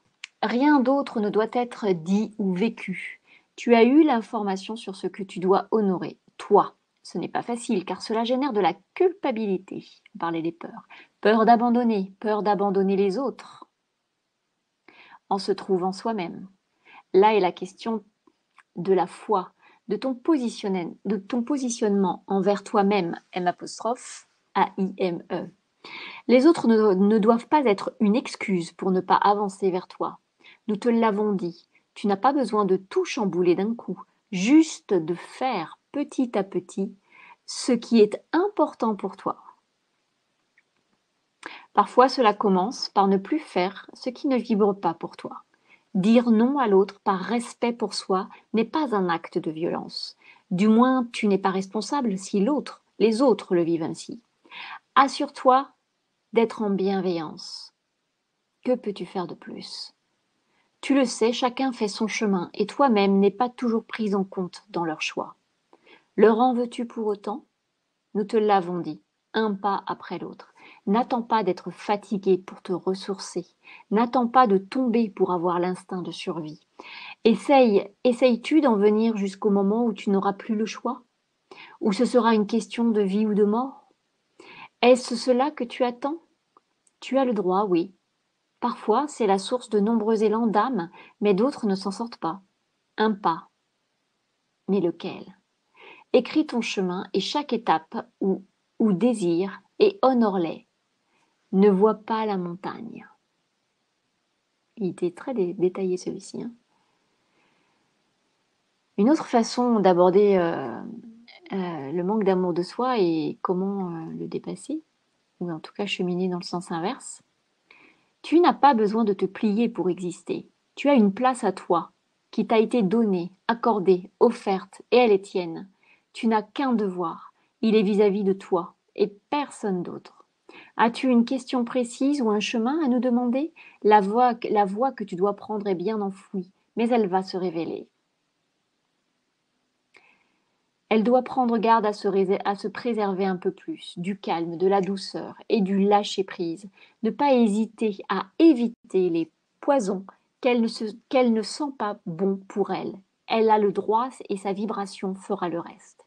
Rien d'autre ne doit être dit ou vécu. Tu as eu l'information sur ce que tu dois honorer, toi. Ce n'est pas facile car cela génère de la culpabilité. On parlait des peurs. Peur d'abandonner les autres en se trouvant soi-même. Là est la question de la foi, de ton positionnement envers toi-même, M', Les autres ne doivent pas être une excuse pour ne pas avancer vers toi. Nous te l'avons dit, Tu n'as pas besoin de tout chambouler d'un coup, juste de faire petit à petit ce qui est important pour toi. Parfois, cela commence par ne plus faire ce qui ne vibre pas pour toi. Dire non à l'autre par respect pour soi n'est pas un acte de violence. Du moins, tu n'es pas responsable si les autres le vivent ainsi. Assure-toi d'être en bienveillance. Que peux-tu faire de plus? Tu le sais, chacun fait son chemin et toi-même n'es pas toujours prise en compte dans leur choix. Leur en veux-tu pour autant? Nous te l'avons dit, un pas après l'autre. N'attends pas d'être fatigué pour te ressourcer. N'attends pas de tomber pour avoir l'instinct de survie. Essayes-tu d'en venir jusqu'au moment où tu n'auras plus le choix? Où ce sera une question de vie ou de mort? Est-ce cela que tu attends? Tu as le droit, oui. Parfois, c'est la source de nombreux élans d'âme, mais d'autres ne s'en sortent pas. Un pas. Mais lequel? Écris ton chemin et chaque étape ou désir et honore-les. Ne vois pas la montagne. Il était très détaillé celui-ci. Hein. Une autre façon d'aborder le manque d'amour de soi et comment le dépasser, ou en tout cas cheminer dans le sens inverse. Tu n'as pas besoin de te plier pour exister. Tu as une place à toi, qui t'a été donnée, accordée, offerte, et elle est tienne. Tu n'as qu'un devoir, il est vis-à-vis de toi, et personne d'autre. As-tu une question précise ou un chemin à nous demander? La voie que tu dois prendre est bien enfouie, mais elle va se révéler. Elle doit prendre garde à se préserver un peu plus, du calme, de la douceur et du lâcher-prise. Ne pas hésiter à éviter les poisons qu'elle ne sent pas bons pour elle. Elle a le droit et sa vibration fera le reste.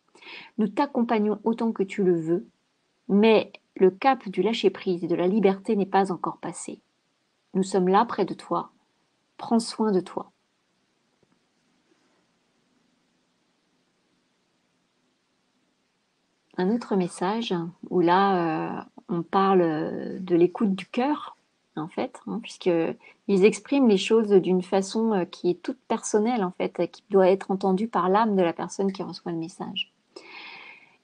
Nous t'accompagnons autant que tu le veux, mais le cap du lâcher-prise et de la liberté n'est pas encore passé. Nous sommes là près de toi. Prends soin de toi. Un autre message où là, on parle de l'écoute du cœur, en fait, hein, puisqu'ils expriment les choses d'une façon qui est toute personnelle, en fait, qui doit être entendue par l'âme de la personne qui reçoit le message.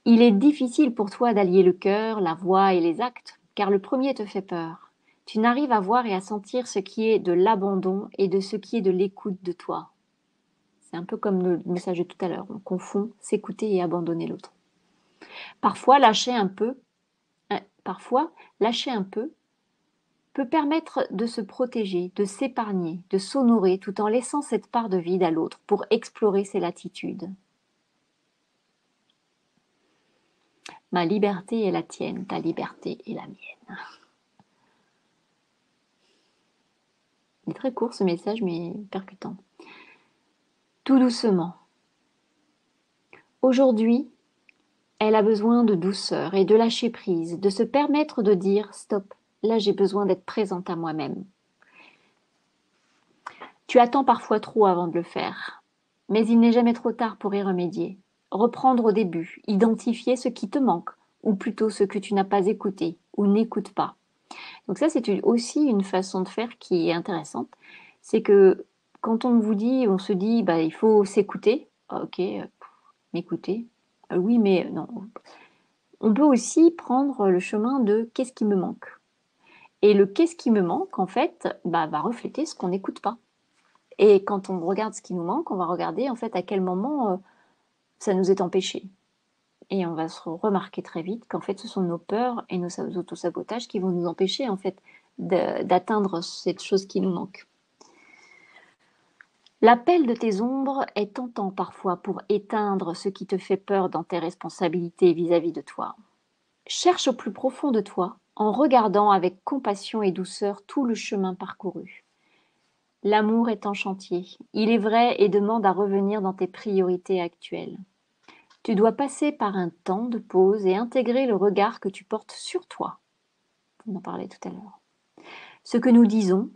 Il est difficile pour toi d'allier le cœur, la voix et les actes, car le premier te fait peur. Tu n'arrives à voir et à sentir ce qui est de l'abandon et de ce qui est de l'écoute de toi. C'est un peu comme le message de tout à l'heure, on confond s'écouter et abandonner l'autre. Parfois, lâcher un peu peut permettre de se protéger, de s'épargner, de s'honorer tout en laissant cette part de vide à l'autre pour explorer ses latitudes. Ma liberté est la tienne, ta liberté est la mienne. Il est très court ce message, mais percutant. Tout doucement. Aujourd'hui, elle a besoin de douceur et de lâcher prise, de se permettre de dire stop, là j'ai besoin d'être présente à moi-même. Tu attends parfois trop avant de le faire, mais il n'est jamais trop tard pour y remédier. Reprendre au début, identifier ce qui te manque, ou plutôt ce que tu n'as pas écouté ou n'écoutes pas. Donc ça, c'est aussi une façon de faire qui est intéressante. C'est que quand on se dit, bah, il faut s'écouter. Ok, m'écouter. Oui, mais non. On peut aussi prendre le chemin de qu'est-ce qui me manque. Et le qu'est-ce qui me manque, en fait, bah, va refléter ce qu'on n'écoute pas. Et quand on regarde ce qui nous manque, on va regarder en fait à quel moment ça nous est empêché. Et on va se remarquer très vite qu'en fait ce sont nos peurs et nos autosabotages qui vont nous empêcher en fait d'atteindre cette chose qui nous manque. L'appel de tes ombres est tentant parfois pour éteindre ce qui te fait peur dans tes responsabilités vis-à-vis de toi. Cherche au plus profond de toi en regardant avec compassion et douceur tout le chemin parcouru. L'amour est en chantier, il est vrai et demande à revenir dans tes priorités actuelles. Tu dois passer par un temps de pause et intégrer le regard que tu portes sur toi. On en parlait tout à l'heure. Ce que nous disons,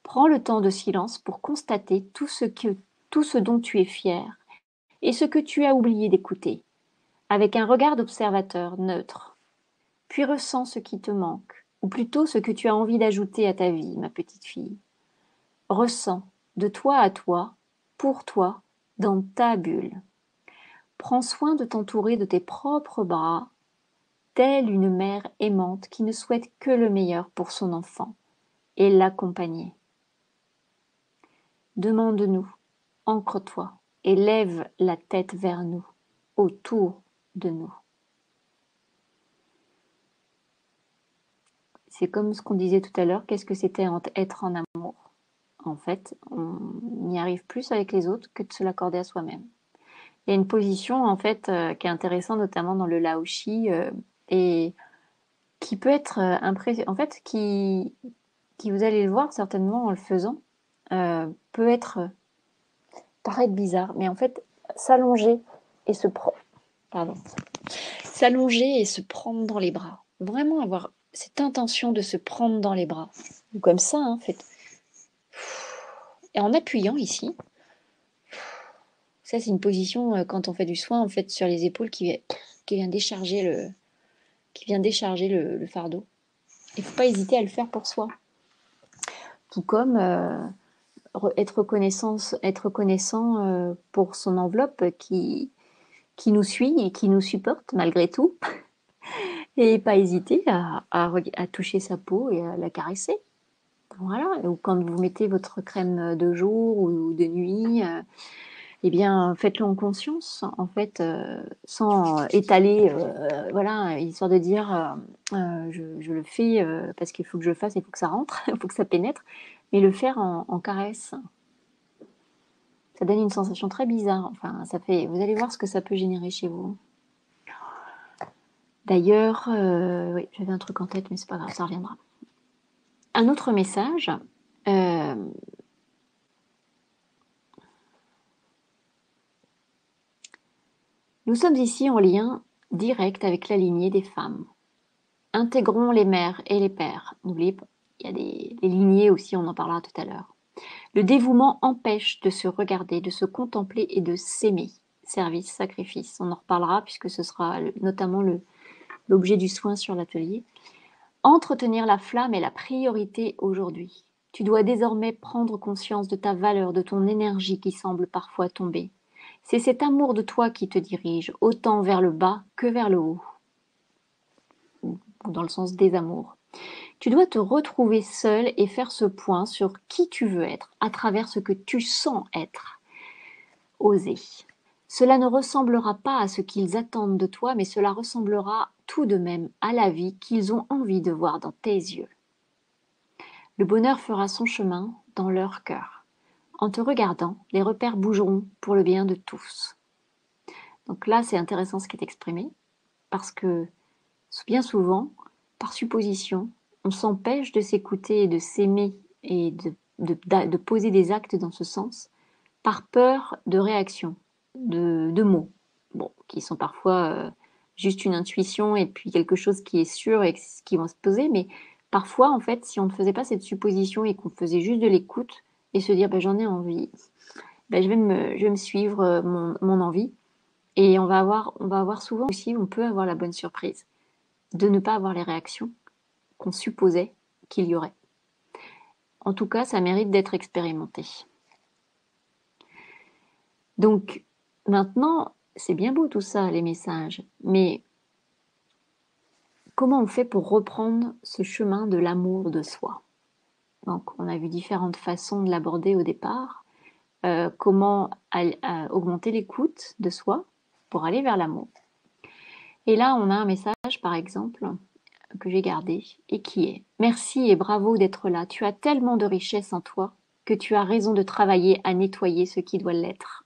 prends le temps de silence pour constater tout ce dont tu es fier et ce que tu as oublié d'écouter, avec un regard d'observateur neutre. Puis ressens ce qui te manque, ou plutôt ce que tu as envie d'ajouter à ta vie, ma petite fille. Ressens, de toi à toi, pour toi, dans ta bulle. Prends soin de t'entourer de tes propres bras, telle une mère aimante qui ne souhaite que le meilleur pour son enfant, et l'accompagner. Demande-nous, ancre-toi, et lève la tête vers nous, autour de nous. C'est comme ce qu'on disait tout à l'heure, qu'est-ce que c'était être en amour? En fait, on n'y arrive plus avec les autres que de se l'accorder à soi-même. Il y a une position en fait qui est intéressante, notamment dans le Laoshi, et qui peut être impressionnant, en fait, qui vous allez le voir certainement en le faisant, peut être paraître bizarre, mais en fait, s'allonger et se pardon, s'allonger et se prendre dans les bras. Vraiment avoir cette intention de se prendre dans les bras. Ou comme ça, hein, faites. Et en appuyant ici, ça c'est une position quand on fait du soin en fait sur les épaules qui vient décharger le fardeau. Il ne faut pas hésiter à le faire pour soi. Tout comme être reconnaissant pour son enveloppe qui nous suit et qui nous supporte malgré tout. Et pas hésiter à toucher sa peau et à la caresser. Voilà. Ou quand vous mettez votre crème de jour ou de nuit, eh bien, faites-le en conscience, en fait, sans étaler, voilà, histoire de dire je le fais parce qu'il faut que je le fasse, il faut que ça rentre, il faut que ça pénètre, mais le faire en caresse. Ça donne une sensation très bizarre. Enfin, vous allez voir ce que ça peut générer chez vous. D'ailleurs, oui, j'avais un truc en tête, mais c'est pas grave, ça reviendra. Un autre message. Nous sommes ici en lien direct avec la lignée des femmes. Intégrons les mères et les pères. N'oubliez pas, il y a les lignées aussi, on en parlera tout à l'heure. Le dévouement empêche de se regarder, de se contempler et de s'aimer. Service, sacrifice. On en reparlera puisque ce sera notamment l'objet du soin sur l'atelier. Entretenir la flamme est la priorité aujourd'hui. Tu dois désormais prendre conscience de ta valeur, de ton énergie qui semble parfois tomber. C'est cet amour de toi qui te dirige, autant vers le bas que vers le haut, ou dans le sens des amours. Tu dois te retrouver seul et faire ce point sur qui tu veux être, à travers ce que tu sens être. Oser. Cela ne ressemblera pas à ce qu'ils attendent de toi, mais cela ressemblera tout de même à la vie qu'ils ont envie de voir dans tes yeux. Le bonheur fera son chemin dans leur cœur. En te regardant, les repères bougeront pour le bien de tous. Donc là, c'est intéressant ce qui est exprimé, parce que bien souvent, par supposition, on s'empêche de s'écouter et de s'aimer et de poser des actes dans ce sens, par peur de réaction, de mots, bon, qui sont parfois juste une intuition et puis quelque chose qui est sûr et qui vont se poser, mais parfois, en fait, si on ne faisait pas cette supposition et qu'on faisait juste de l'écoute et se dire, ben, j'en ai envie, ben, je vais me suivre mon envie, et on va avoir souvent aussi, on peut avoir la bonne surprise de ne pas avoir les réactions qu'on supposait qu'il y aurait. En tout cas, ça mérite d'être expérimenté. Donc, maintenant, c'est bien beau tout ça, les messages, mais comment on fait pour reprendre ce chemin de l'amour de soi? Donc, on a vu différentes façons de l'aborder au départ. Comment augmenter l'écoute de soi pour aller vers l'amour. Et là, on a un message, par exemple, que j'ai gardé et qui est: merci et bravo d'être là. Tu as tellement de richesse en toi que tu as raison de travailler à nettoyer ce qui doit l'être.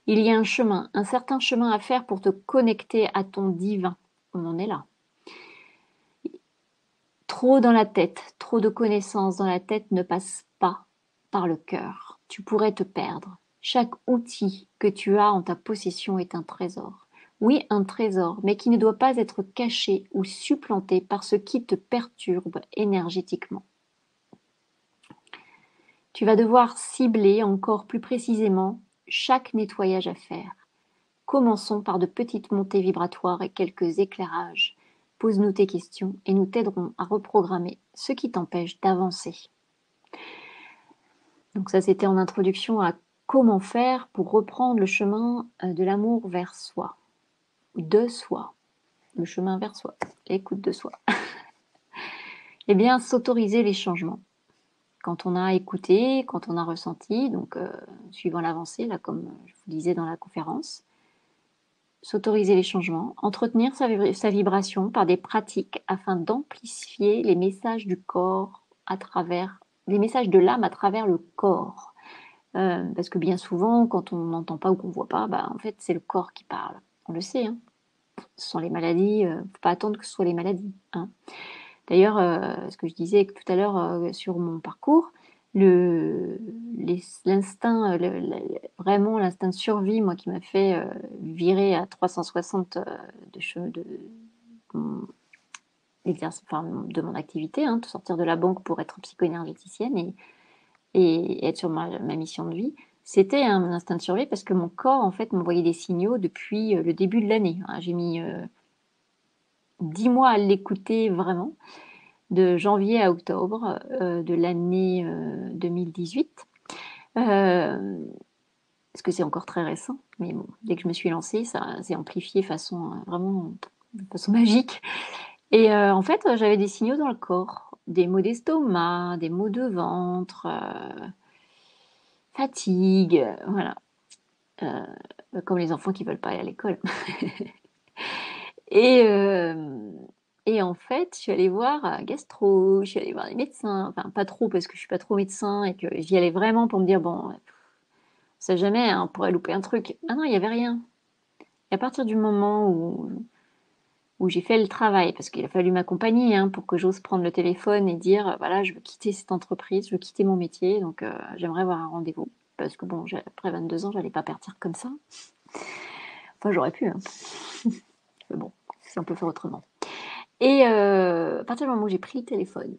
Il y a un chemin, un certain chemin à faire pour te connecter à ton divin. On en est là. Trop dans la tête, trop de connaissances dans la tête ne passe pas par le cœur. Tu pourrais te perdre. Chaque outil que tu as en ta possession est un trésor. Oui, un trésor, mais qui ne doit pas être caché ou supplanté par ce qui te perturbe énergétiquement. Tu vas devoir cibler encore plus précisément chaque nettoyage à faire. Commençons par de petites montées vibratoires et quelques éclairages. Pose-nous tes questions et nous t'aiderons à reprogrammer ce qui t'empêche d'avancer. Donc ça, c'était en introduction à comment faire pour reprendre le chemin de l'amour vers soi, de soi, le chemin vers soi, l'écoute de soi. Eh bien, s'autoriser les changements. Quand on a écouté, quand on a ressenti, donc suivant l'avancée, là, comme je vous disais dans la conférence, s'autoriser les changements, entretenir sa vibration par des pratiques afin d'amplifier les messages du corps à travers, les messages de l'âme à travers le corps. Parce que bien souvent, quand on n'entend pas ou qu'on ne voit pas, bah, en fait, c'est le corps qui parle. On le sait, hein. Ce sont les maladies, faut pas attendre que ce soit les maladies, hein. D'ailleurs, ce que je disais tout à l'heure sur mon parcours, l'instinct, vraiment l'instinct de survie, moi, qui m'a fait virer à 360 de mon enfin, de mon activité, hein, de sortir de la banque pour être psycho-énergéticienne et être sur ma mission de vie, c'était un instinct de survie parce que mon corps, en fait, m'envoyait des signaux depuis le début de l'année, hein. J'ai mis 10 mois à l'écouter vraiment, de janvier à octobre de l'année 2018. Parce que c'est encore très récent, mais bon, dès que je me suis lancée, ça s'est amplifié vraiment de façon magique. Et en fait, j'avais des signaux dans le corps, des maux d'estomac, des maux de ventre, fatigue, voilà. Comme les enfants qui veulent pas aller à l'école. Et, euh, et en fait, je suis allée voir un gastro, je suis allée voir les médecins, enfin pas trop parce que je suis pas trop médecin et que j'y allais vraiment pour me dire, bon, on sait jamais, hein, on pourrait louper un truc. Ah non, il y avait rien. Et à partir du moment où j'ai fait le travail, parce qu'il a fallu m'accompagner, hein, pour que j'ose prendre le téléphone et dire, voilà, je veux quitter cette entreprise, je veux quitter mon métier, donc j'aimerais avoir un rendez-vous. Parce que bon, après 22 ans, j'allais pas partir comme ça. Enfin, j'aurais pu, hein. Mais bon, si on peut faire autrement. Et à partir du moment où j'ai pris le téléphone,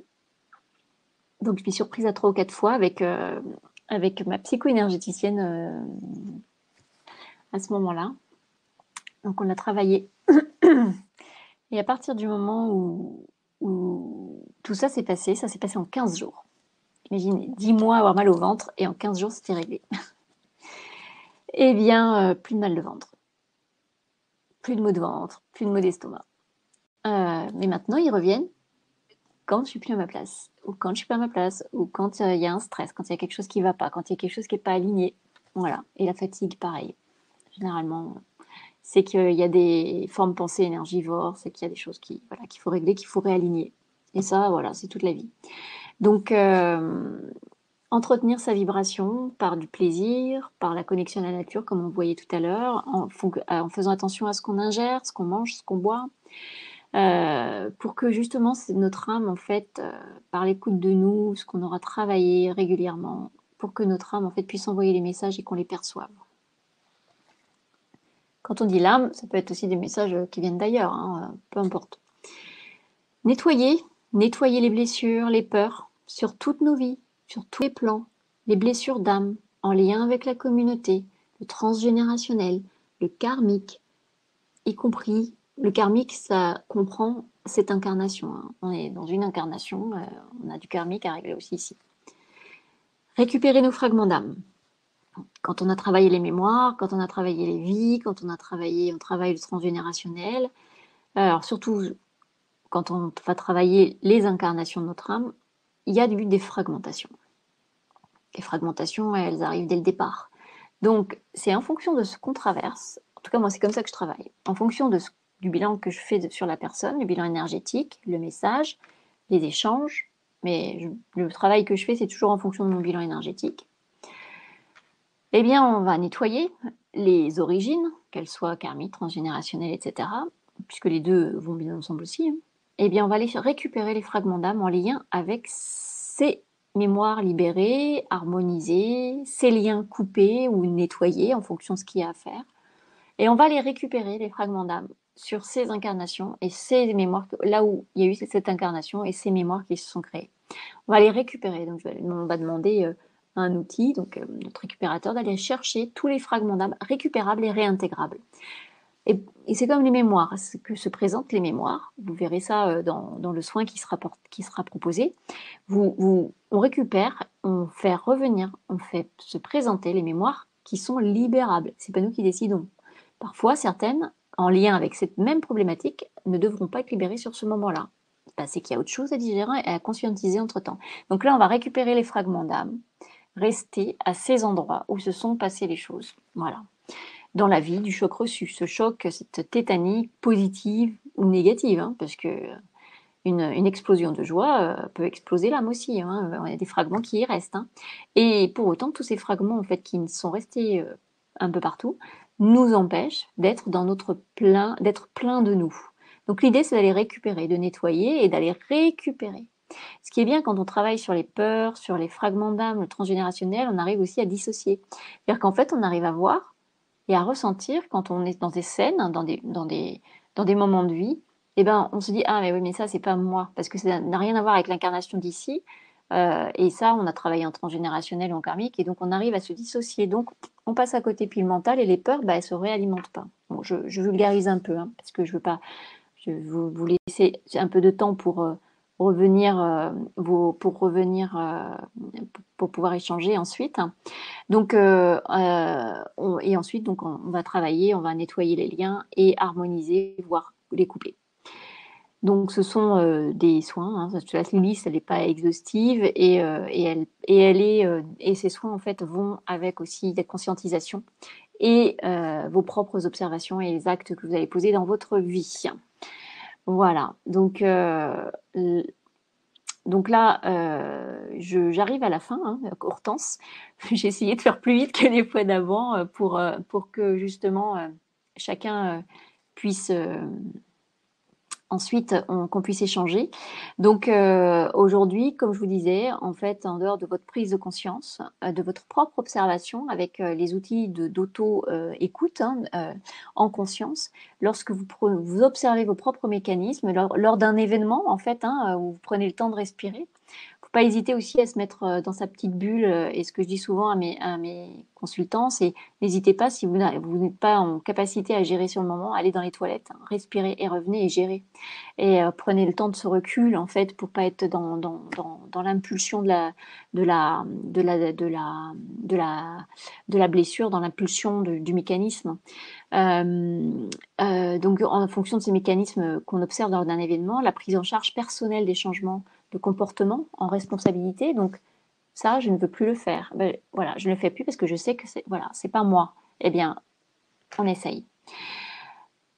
donc je m'y suis surprise à 3 ou 4 fois avec ma psycho-énergéticienne à ce moment-là. Donc on a travaillé. Et à partir du moment où tout ça s'est passé en 15 jours. Imaginez, 10 mois avoir mal au ventre et en 15 jours c'était réglé. Eh bien, plus de mal de ventre, plus de maux de ventre, plus de maux d'estomac. Mais maintenant ils reviennent quand je suis plus à ma place, ou quand je suis pas à ma place, ou quand il y a un stress, quand il y a quelque chose qui va pas, quand il y a quelque chose qui est pas aligné. Voilà. Et la fatigue, pareil. Généralement, c'est qu'il y a des formes pensées énergivores, c'est qu'il y a des choses voilà, qu'il faut régler, qu'il faut réaligner. Et ça, voilà, c'est toute la vie. Donc, entretenir sa vibration par du plaisir, par la connexion à la nature, comme on voyait tout à l'heure, en faisant attention à ce qu'on ingère, ce qu'on mange, ce qu'on boit, pour que justement notre âme, en fait, par l'écoute de nous, ce qu'on aura travaillé régulièrement, pour que notre âme, en fait, puisse envoyer les messages et qu'on les perçoive. Quand on dit l'âme, ça peut être aussi des messages qui viennent d'ailleurs, hein, peu importe. Nettoyer les blessures, les peurs, sur toutes nos vies, sur tous les plans, les blessures d'âme, en lien avec la communauté, le transgénérationnel, le karmique, y compris le karmique, ça comprend cette incarnation, hein. On est dans une incarnation, on a du karmique à régler aussi ici. Récupérer nos fragments d'âme. Quand on a travaillé les mémoires, quand on a travaillé les vies, on travaille le transgénérationnel. Alors surtout, quand on va travailler les incarnations de notre âme, il y a des fragmentations. Les fragmentations, elles arrivent dès le départ. Donc, c'est en fonction de ce qu'on traverse, en tout cas moi c'est comme ça que je travaille, en fonction du bilan que je fais sur la personne, le bilan énergétique, le message, les échanges, mais le travail que je fais c'est toujours en fonction de mon bilan énergétique. Eh bien, on va nettoyer les origines, qu'elles soient karmiques, transgénérationnelles, etc., puisque les deux vont bien ensemble aussi, hein. Eh bien, on va aller récupérer les fragments d'âme en lien avec ces mémoires libérées, harmonisées, ces liens coupés ou nettoyés en fonction de ce qu'il y a à faire. Et on va les récupérer, les fragments d'âme, sur ces incarnations et ces mémoires, là où il y a eu cette incarnation et ces mémoires qui se sont créées. On va les récupérer. Donc, on va demander à un outil, donc notre récupérateur, d'aller chercher tous les fragments d'âme récupérables et réintégrables. Et c'est comme les mémoires, ce que se présentent les mémoires. Vous verrez ça dans le soin qui sera proposé. On récupère, on fait revenir, on fait se présenter les mémoires qui sont libérables. C'est pas nous qui décidons. Parfois, certaines, en lien avec cette même problématique, ne devront pas être libérées sur ce moment-là. Ben, c'est qu'il y a autre chose à digérer et à conscientiser entre-temps. Donc là, on va récupérer les fragments d'âme, rester à ces endroits où se sont passées les choses. Voilà. Dans la vie du choc reçu. Ce choc, cette tétanie positive ou négative, hein, parce que une explosion de joie peut exploser l'âme aussi. Hein. Il y a des fragments qui y restent. Hein. Et pour autant, tous ces fragments en fait qui sont restés un peu partout nous empêchent d'être dans notre plein, d'être plein de nous. Donc l'idée, c'est d'aller récupérer, de nettoyer et d'aller récupérer. Ce qui est bien quand on travaille sur les peurs, sur les fragments d'âme, le transgénérationnel, on arrive aussi à dissocier. C'est-à-dire qu'en fait, on arrive à voir et à ressentir quand on est dans des scènes, dans des moments de vie, eh ben, on se dit ah mais oui mais ça c'est pas moi parce que ça n'a rien à voir avec l'incarnation d'ici et ça on a travaillé en transgénérationnel ou en karmique et donc on arrive à se dissocier donc on passe à côté puis le mental et les peurs bah, elles se réalimentent pas. Bon, je vulgarise un peu hein, parce que je veux pas je vais vous laisser un peu de temps pour revenir pour pouvoir échanger ensuite. Donc, et ensuite, donc, on va travailler, on va nettoyer les liens et harmoniser, voire les couper. Donc, ce sont des soins. Hein, la liste, elle n'est pas exhaustive et ces soins en fait vont avec aussi des conscientisations et vos propres observations et les actes que vous allez poser dans votre vie. Voilà. Donc là, j'arrive à la fin, hein, Hortense. J'ai essayé de faire plus vite que les fois d'avant pour que justement chacun puisse ensuite qu'on puisse échanger. Donc aujourd'hui, comme je vous disais, en fait, en dehors de votre prise de conscience, de votre propre observation avec les outils d'auto-écoute en conscience, lorsque vous observez vos propres mécanismes, lors d'un événement, en fait, où vous prenez le temps de respirer, faut pas hésiter aussi à se mettre dans sa petite bulle. Et ce que je dis souvent à mes consultants, c'est n'hésitez pas si vous n'êtes pas en capacité à gérer sur le moment, allez dans les toilettes, hein, respirez et revenez et gérez. Et prenez le temps de ce recul en fait pour pas être dans l'impulsion de la blessure, dans l'impulsion du mécanisme. Donc en fonction de ces mécanismes qu'on observe lors d'un événement, la prise en charge personnelle des changements de comportement en responsabilité. Donc ça, je ne veux plus le faire. Ben, voilà, je ne le fais plus parce que je sais que c'est pas moi. Eh bien, on essaye.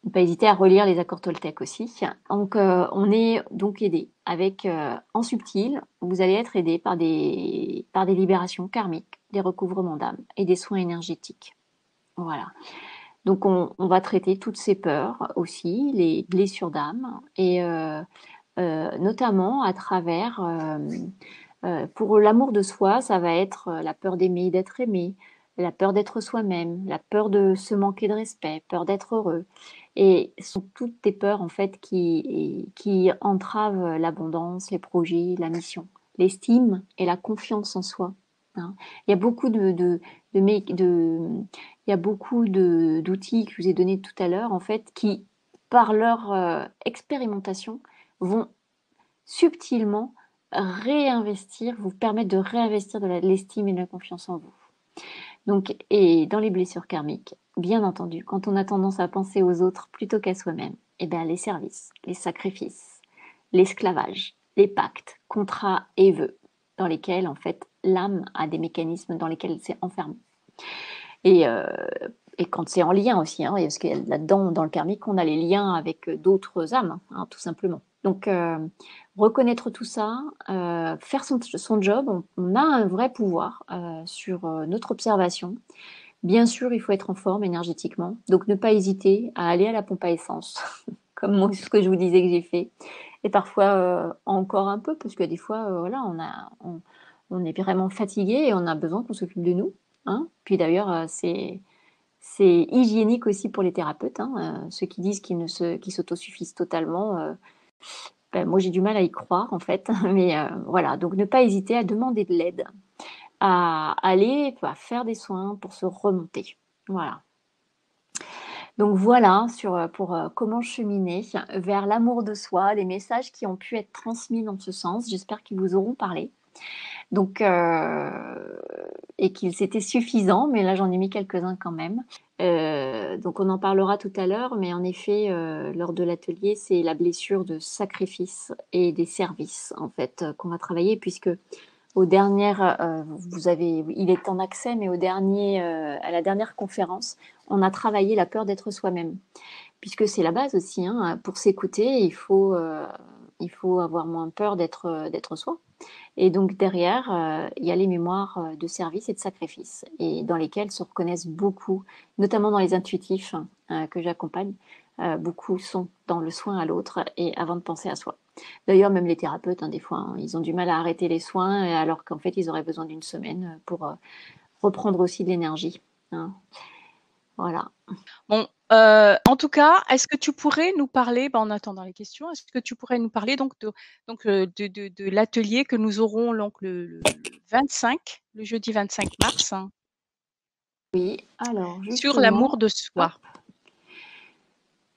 Ne pas hésiter à relire les accords Toltec aussi. Donc, on est donc aidé avec en subtil. Vous allez être aidé par des libérations karmiques, des recouvrements d'âme et des soins énergétiques. Voilà. Donc, on va traiter toutes ces peurs aussi, les blessures d'âme et notamment à travers pour l'amour de soi, ça va être la peur d'aimer, d'être aimé, la peur d'être soi-même, la peur de se manquer de respect, peur d'être heureux. Et ce sont toutes des peurs en fait qui entravent l'abondance, les projets, la mission, l'estime et la confiance en soi. Hein. Il y a beaucoup il y a beaucoup d'outils que je vous ai donnés tout à l'heure en fait qui, par leur expérimentation, vont subtilement réinvestir, vous permettre de réinvestir de l'estime et de la confiance en vous. Donc, et dans les blessures karmiques, bien entendu, quand on a tendance à penser aux autres plutôt qu'à soi-même, eh bien, les services, les sacrifices, l'esclavage, les pactes, contrats et vœux, dans lesquels, en fait, l'âme a des mécanismes dans lesquels elle s'est enfermée. Et quand c'est en lien aussi, hein, parce que là-dedans, dans le karmique, on a les liens avec d'autres âmes, hein, tout simplement. Donc, reconnaître tout ça, faire son job, on a un vrai pouvoir sur notre observation. Bien sûr, il faut être en forme énergétiquement, donc ne pas hésiter à aller à la pompe à essence, comme moi, ce que je vous disais que j'ai fait. Et parfois encore un peu, parce que des fois, voilà, on est vraiment fatigué et on a besoin qu'on s'occupe de nous. Hein. Puis d'ailleurs, c'est hygiénique aussi pour les thérapeutes. Hein. Ceux qui disent qu'ils s'autosuffisent totalement, ben, moi j'ai du mal à y croire en fait. Mais voilà, donc ne pas hésiter à demander de l'aide, à aller à faire des soins pour se remonter. Voilà. Donc voilà pour comment cheminer vers l'amour de soi, les messages qui ont pu être transmis dans ce sens. J'espère qu'ils vous auront parlé. Donc, et qu'ils étaient suffisants, mais là j'en ai mis quelques-uns quand même. Donc on en parlera tout à l'heure, mais en effet, lors de l'atelier, c'est la blessure de sacrifice et des services en fait qu'on va travailler, puisque au dernier, il est en accès, mais à la dernière conférence, on a travaillé la peur d'être soi-même, puisque c'est la base aussi. Hein, pour s'écouter, il faut avoir moins peur d'être soi. Et donc derrière, il y a les mémoires de service et de sacrifice, et dans lesquelles se reconnaissent beaucoup, notamment dans les intuitifs que j'accompagne. Beaucoup sont dans le soin à l'autre et avant de penser à soi. D'ailleurs, même les thérapeutes, hein, des fois, hein, ils ont du mal à arrêter les soins, alors qu'en fait, ils auraient besoin d'une semaine pour reprendre aussi de l'énergie. Hein. Voilà. Bon, en tout cas, est-ce que tu pourrais nous parler, en attendant les questions, est-ce que tu pourrais nous parler de l'atelier que nous aurons donc le jeudi 25 mars, hein, Oui, alors sur l'amour justement, de hop, soi?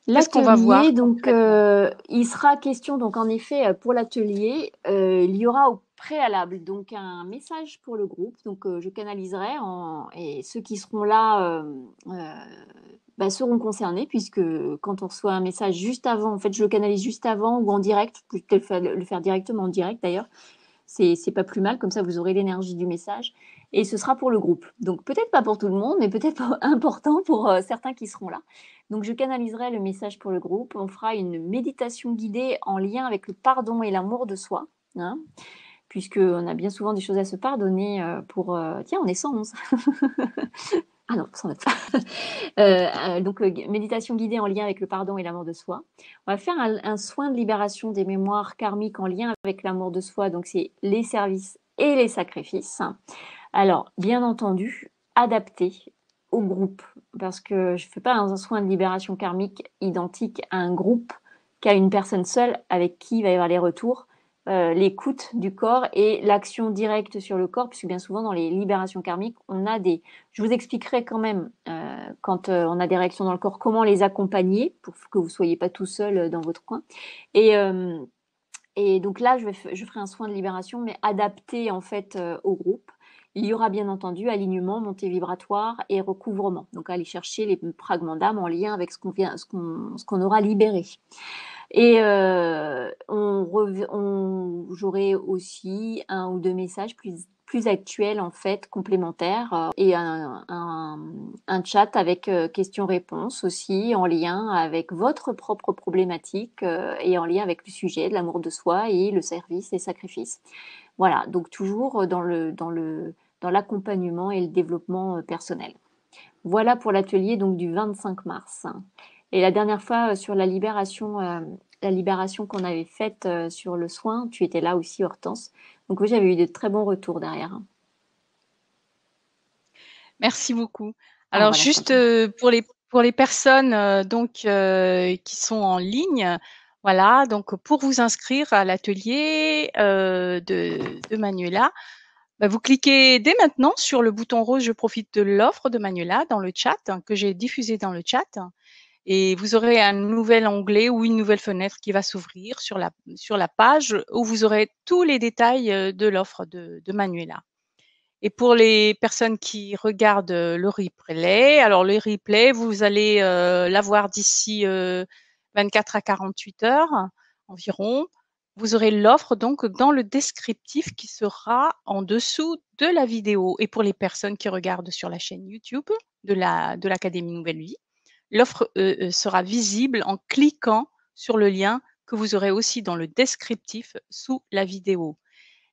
Qu'est-ce qu'on va voir l'atelier, donc concrètement? il sera question, donc en effet, pour l'atelier, il y aura au préalable donc un message pour le groupe. Donc je canaliserai et ceux qui seront là seront concernés, puisque quand on reçoit un message juste avant, en fait je le canalise juste avant ou en direct, je peux peut-être le faire directement en direct d'ailleurs. C'est pas plus mal, comme ça vous aurez l'énergie du message. Et ce sera pour le groupe. Donc peut-être pas pour tout le monde, mais peut-être important pour certains qui seront là. Donc je canaliserai le message pour le groupe. On fera une méditation guidée en lien avec le pardon et l'amour de soi. Hein, puisqu'on a bien souvent des choses à se pardonner Tiens, on est 111. Ah non, 109. Donc, méditation guidée en lien avec le pardon et l'amour de soi. On va faire un soin de libération des mémoires karmiques en lien avec l'amour de soi. Donc, c'est les services et les sacrifices. Alors, bien entendu, adapté au groupe. Parce que je ne fais pas un soin de libération karmique identique à un groupe qu'à une personne seule avec qui il va y avoir les retours, l'écoute du corps et l'action directe sur le corps, puisque bien souvent dans les libérations karmiques, on a des... Je vous expliquerai quand même, quand on a des réactions dans le corps, comment les accompagner pour que vous ne soyez pas tout seul dans votre coin. Et, euh, et donc là, je ferai un soin de libération, mais adapté en fait au groupe. Il y aura bien entendu alignement, montée vibratoire et recouvrement. Donc aller chercher les fragments d'âme en lien avec ce qu'on aura libéré. Et j'aurai aussi un ou deux messages plus actuels en fait, complémentaires, et un chat avec questions-réponses aussi en lien avec votre propre problématique et en lien avec le sujet de l'amour de soi et le service et sacrifice. Voilà, donc toujours dans l'accompagnement et le développement personnel. Voilà pour l'atelier donc du 25 mars. Et la dernière fois sur la libération qu'on avait faite sur le soin, tu étais là aussi, Hortense. Donc oui, j'avais eu de très bons retours derrière. Merci beaucoup. Ah Alors voilà, je t'en juste, prie. pour les personnes, qui sont en ligne, voilà, donc pour vous inscrire à l'atelier, de Manuela, vous cliquez dès maintenant sur le bouton rose «Je profite de l'offre» de Manuela dans le chat, que j'ai diffusé dans le chat, et vous aurez un nouvel onglet ou une nouvelle fenêtre qui va s'ouvrir sur la page où vous aurez tous les détails, de l'offre de Manuela. Et pour les personnes qui regardent le replay, alors le replay, vous allez l'avoir d'ici 24 à 48 heures environ. Vous aurez l'offre donc dans le descriptif qui sera en dessous de la vidéo. Et pour les personnes qui regardent sur la chaîne YouTube de l'Académie Nouvelle Vie, l'offre sera visible en cliquant sur le lien que vous aurez aussi dans le descriptif sous la vidéo.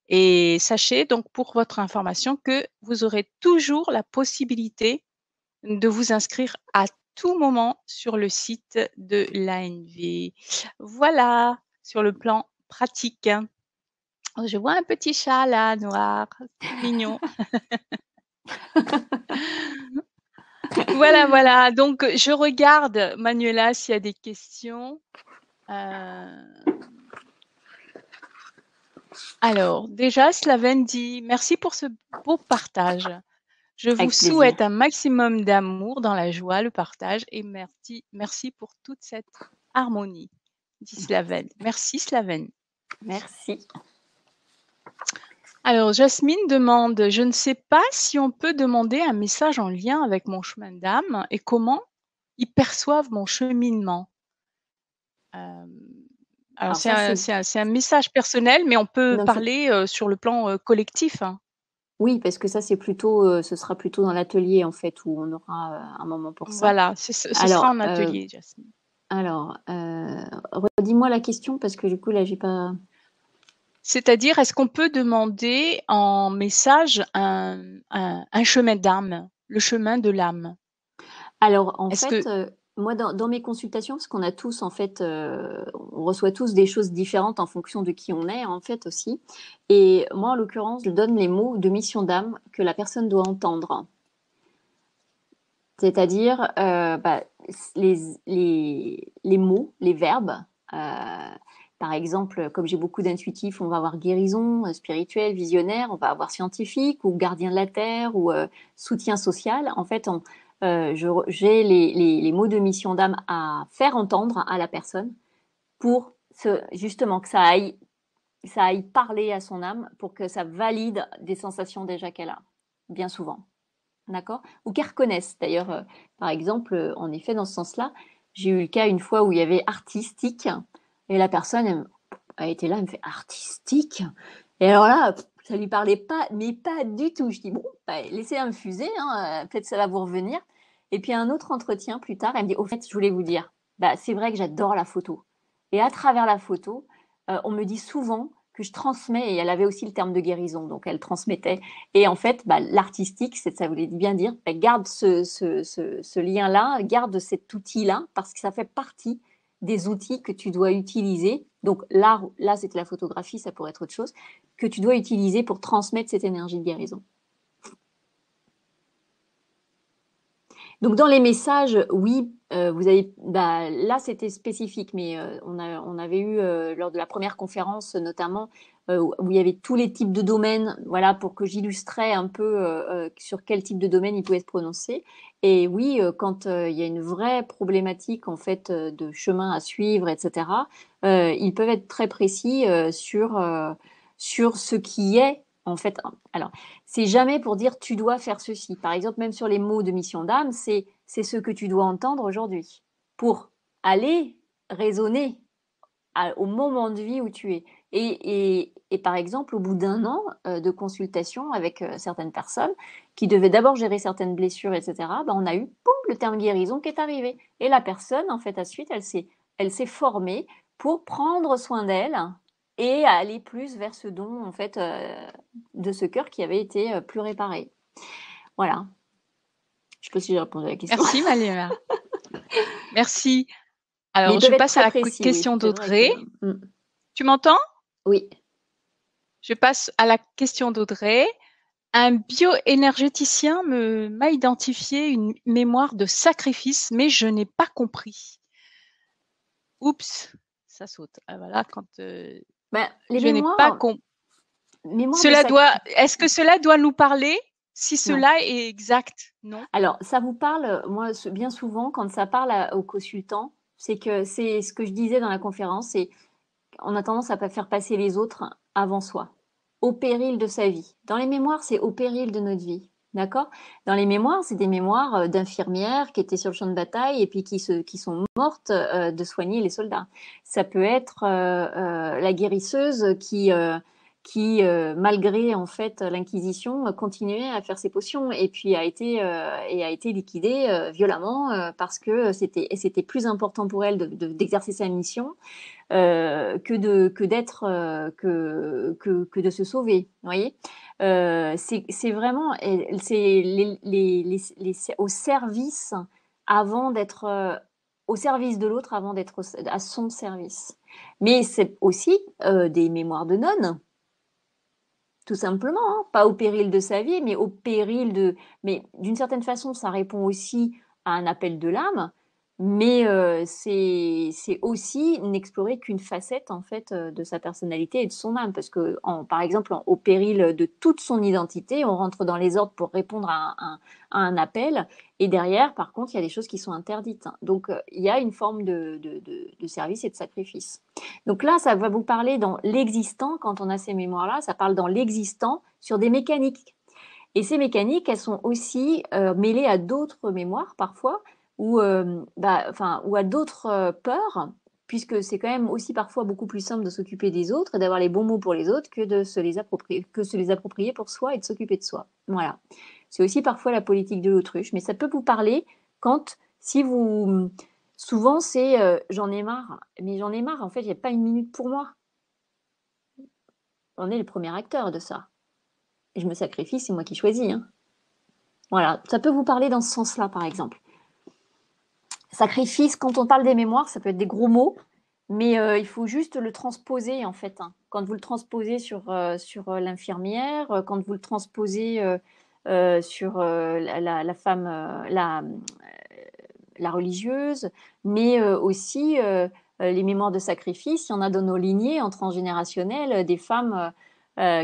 Et sachez donc pour votre information que vous aurez toujours la possibilité de vous inscrire à tout moment sur le site de l'ANV. Voilà, sur le plan pratique. Oh, je vois un petit chat là, noir, tout mignon. Voilà, voilà. Donc, je regarde, Manuela, s'il y a des questions. Alors, déjà, Slaven dit merci pour ce beau partage. Je vous Avec plaisir. souhaite un maximum d'amour dans la joie, le partage et merci pour toute cette harmonie, dit Slavène. Merci Slavène. Merci. Alors Jasmine demande, je ne sais pas si on peut demander un message en lien avec mon chemin d'âme et comment ils perçoivent mon cheminement. Alors Alors ça, c'est... c'est un message personnel, mais on peut Non, parler sur le plan collectif, hein. oui, parce que ça, c'est plutôt, ce sera plutôt dans l'atelier, en fait, où on aura un moment pour ça. Voilà, ce sera Alors, en atelier, Jasmine. redis-moi la question, parce que du coup, là, j'ai pas... C'est-à-dire, est-ce qu'on peut demander en message un chemin d'âme, le chemin de l'âme? Alors, en Est-ce fait, que moi, dans mes consultations, parce qu'on a tous, en fait, on reçoit tous des choses différentes en fonction de qui on est, en fait, aussi. Et moi, en l'occurrence, je donne les mots de mission d'âme que la personne doit entendre. C'est-à-dire les, les mots, les verbes. Par exemple, comme j'ai beaucoup d'intuitifs, on va avoir guérison spirituelle, visionnaire, on va avoir scientifique ou gardien de la terre ou soutien social. En fait, j'ai les mots de mission d'âme à faire entendre à la personne pour justement que ça aille parler à son âme pour que ça valide des sensations déjà qu'elle a, bien souvent. D'accord. Ou qu'elles reconnaissent. D'ailleurs, par exemple, en effet, dans ce sens-là, j'ai eu le cas une fois où il y avait artistique et la personne a été là, elle me fait artistique. Et alors là, ça lui parlait pas, mais pas du tout. Je dis bon, bah, laissez infuser, hein, peut-être ça va vous revenir. Et puis un autre entretien plus tard, elle me dit au fait, je voulais vous dire, bah, c'est vrai que j'adore la photo. Et à travers la photo, on me dit souvent que je transmets, et elle avait aussi le terme de guérison, donc elle transmettait. Et en fait, bah, l'artistique, ça voulait bien dire, bah, garde ce lien-là, garde cet outil-là, parce que ça fait partie des outils que tu dois utiliser. Donc l'art, là, c'est la photographie, ça pourrait être autre chose, que tu dois utiliser pour transmettre cette énergie de guérison. Donc dans les messages, oui, vous avez, bah, là c'était spécifique, mais on avait eu lors de la première conférence notamment où il y avait tous les types de domaines, voilà, pour que j'illustrais un peu sur quel type de domaine il pouvait se prononcer. Et oui, quand il y a une vraie problématique en fait de chemin à suivre, etc., ils peuvent être très précis sur ce qui est en fait. Alors c'est jamais pour dire tu dois faire ceci. Par exemple, même sur les mots de mission d'âme, c'est ce que tu dois entendre aujourd'hui pour aller raisonner au moment de vie où tu es. Et par exemple, au bout d'un an de consultation avec certaines personnes qui devaient d'abord gérer certaines blessures, etc., ben, on a eu boum, le terme guérison qui est arrivé. Et la personne, en fait, à suite, elle s'est formée pour prendre soin d'elle et aller plus vers ce don, en fait, de ce cœur qui avait été plus réparé. Voilà. Je ne sais pas si j'ai répondu à la question. merci Maléma. Merci. Mais Alors, ils je peuvent être passe à très la précis, oui. question C'est vrai que... d'Audrey. Tu m'entends? Oui. Je passe à la question d'Audrey. Un bioénergéticien m'a identifié une mémoire de sacrifice, mais je n'ai pas compris. Oups, ça saute. Ah, voilà, quand Ben, les je n'ai pas mémoires, compris. mémoire de sac... Est-ce que cela doit nous parler si Non. cela est exact? Non? Alors, ça vous parle, moi, bien souvent, quand ça parle aux consultants, c'est que c'est ce que je disais dans la conférence, c'est on a tendance à pas faire passer les autres avant soi, au péril de sa vie. Dans les mémoires, c'est au péril de notre vie. D'accord. Dans les mémoires, c'est des mémoires d'infirmières qui étaient sur le champ de bataille et puis qui sont mortes de soigner les soldats. Ça peut être la guérisseuse qui malgré en fait l'inquisition continuait à faire ses potions et puis a été liquidée violemment parce que c'était plus important pour elle d'exercer sa mission que d'être que de se sauver. Vous voyez, c'est vraiment c'est au service avant d'être au service de l'autre avant d'être à son service. Mais c'est aussi des mémoires de nonnes. Tout simplement, hein. Pas au péril de sa vie, mais au péril de. Mais d'une certaine façon, ça répond aussi à un appel de l'âme. Mais c'est aussi n'explorer qu'une facette en fait de sa personnalité et de son âme, parce que par exemple, au péril de toute son identité, on rentre dans les ordres pour répondre à un appel, et derrière, par contre, il y a des choses qui sont interdites. Donc, il y a une forme de service et de sacrifice. Donc là, ça va vous parler dans l'existant, quand on a ces mémoires-là, ça parle dans l'existant sur des mécaniques. Et ces mécaniques, elles sont aussi mêlées à d'autres mémoires parfois, ou à d'autres peurs, puisque c'est quand même aussi parfois beaucoup plus simple de s'occuper des autres et d'avoir les bons mots pour les autres que de se les approprier pour soi et de s'occuper de soi. Voilà. C'est aussi parfois la politique de l'autruche, mais ça peut vous parler quand, si vous, souvent c'est j'en ai marre, mais j'en ai marre, en fait, il n'y a pas une minute pour moi. On est le premier acteur de ça. Et je me sacrifie, c'est moi qui choisis, hein. Voilà, ça peut vous parler dans ce sens-là, par exemple. Sacrifice, quand on parle des mémoires, ça peut être des gros mots, mais il faut juste le transposer, en fait, hein. Quand vous le transposez sur l'infirmière, quand vous le transposez sur la femme, la religieuse, mais aussi les mémoires de sacrifice. Il y en a dans nos lignées en transgénérationnel, des femmes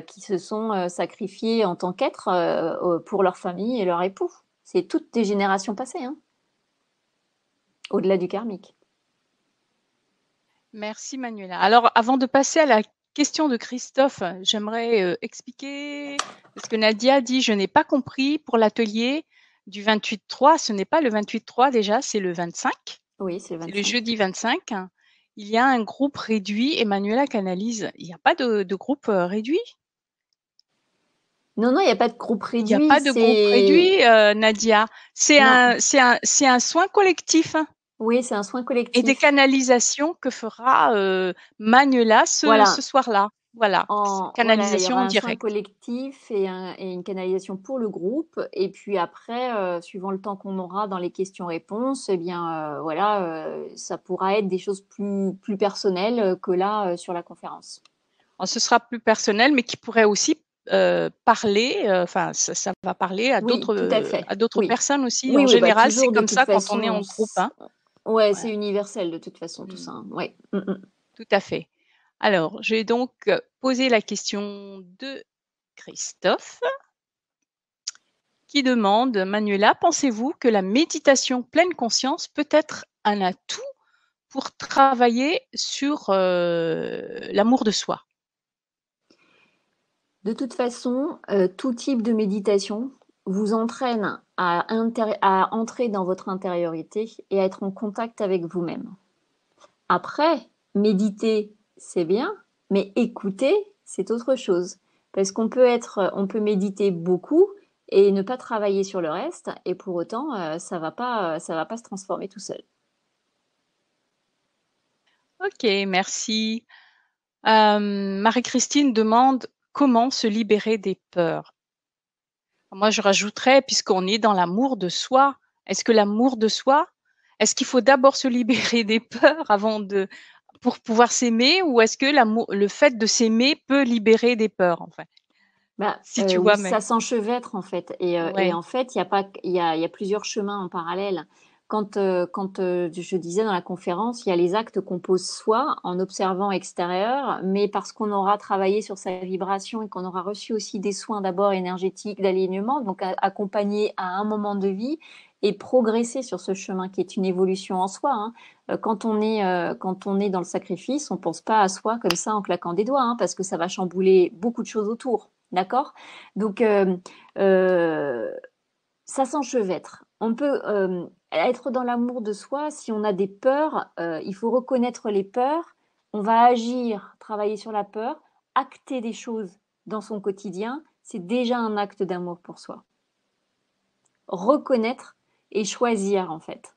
qui se sont sacrifiées en tant qu'êtres pour leur famille et leur époux. C'est toutes des générations passées, hein, au-delà du karmique. Merci Manuela. Alors, avant de passer à la question de Christophe, j'aimerais expliquer, parce que Nadia dit, je n'ai pas compris pour l'atelier du 28-3, ce n'est pas le 28-3 déjà, c'est le 25, Oui, c'est le c'est le 25. jeudi 25. Il y a un groupe réduit et Manuela canalise. Il n'y a pas de groupe réduit? Non, non, il n'y a pas de groupe Il n'y a réduit. pas de groupe C'est réduit, Nadia. C'est non, un soin collectif, hein, oui, c'est un soin et des collectif. canalisations que fera Manuela ce Voilà. soir-là. Voilà, Voilà, il y canalisation aura en un soin direct. collectif et une canalisation pour le groupe. Et puis après, suivant le temps qu'on aura dans les questions-réponses, eh bien, voilà, ça pourra être des choses plus personnelles que là sur la conférence. Alors, ce sera plus personnel, mais qui pourrait aussi parler. Enfin, ça va parler Oui, tout à fait. à d'autres Oui, personnes aussi. oui, En oui, bah général, c'est toujours de comme toute ça quand on est façon. en groupe, hein. Ouais, c'est Voilà. universel de toute façon tout ça, Mm, hein. Ouais. Mm, mm. tout à fait. Alors, je vais donc poser la question de Christophe qui demande, Manuela, pensez-vous que la méditation pleine conscience peut être un atout pour travailler sur l'amour de soi? De toute façon, tout type de méditation vous entraîne à entrer dans votre intériorité et à être en contact avec vous-même. Après, méditer, c'est bien, mais écouter, c'est autre chose. Parce on peut méditer beaucoup et ne pas travailler sur le reste, et pour autant, ça va pas se transformer tout seul. Ok, merci. Marie-Christine demande comment se libérer des peurs. Moi, je rajouterais, puisqu'on est dans l'amour de soi, est-ce que l'amour de soi, est-ce qu'il faut d'abord se libérer des peurs pour pouvoir s'aimer, ou est-ce que le fait de s'aimer peut libérer des peurs, en fait? Si tu Oui, vois, mais ça s'enchevêtre en fait. Et ouais. en fait, il y a pas, il y a plusieurs chemins en parallèle. Quand je disais dans la conférence, il y a les actes qu'on pose soi en observant extérieur, mais parce qu'on aura travaillé sur sa vibration et qu'on aura reçu aussi des soins d'abord énergétiques, d'alignement, donc accompagner à un moment de vie et progresser sur ce chemin qui est une évolution en soi, hein. Quand on est dans le sacrifice, on pense pas à soi comme ça en claquant des doigts, hein, parce que ça va chambouler beaucoup de choses autour. D'accord? Donc, euh, ça s'enchevêtre. On peut être dans l'amour de soi. Si on a des peurs, il faut reconnaître les peurs. On va agir, travailler sur la peur, acter des choses dans son quotidien. C'est déjà un acte d'amour pour soi. Reconnaître et choisir, en fait.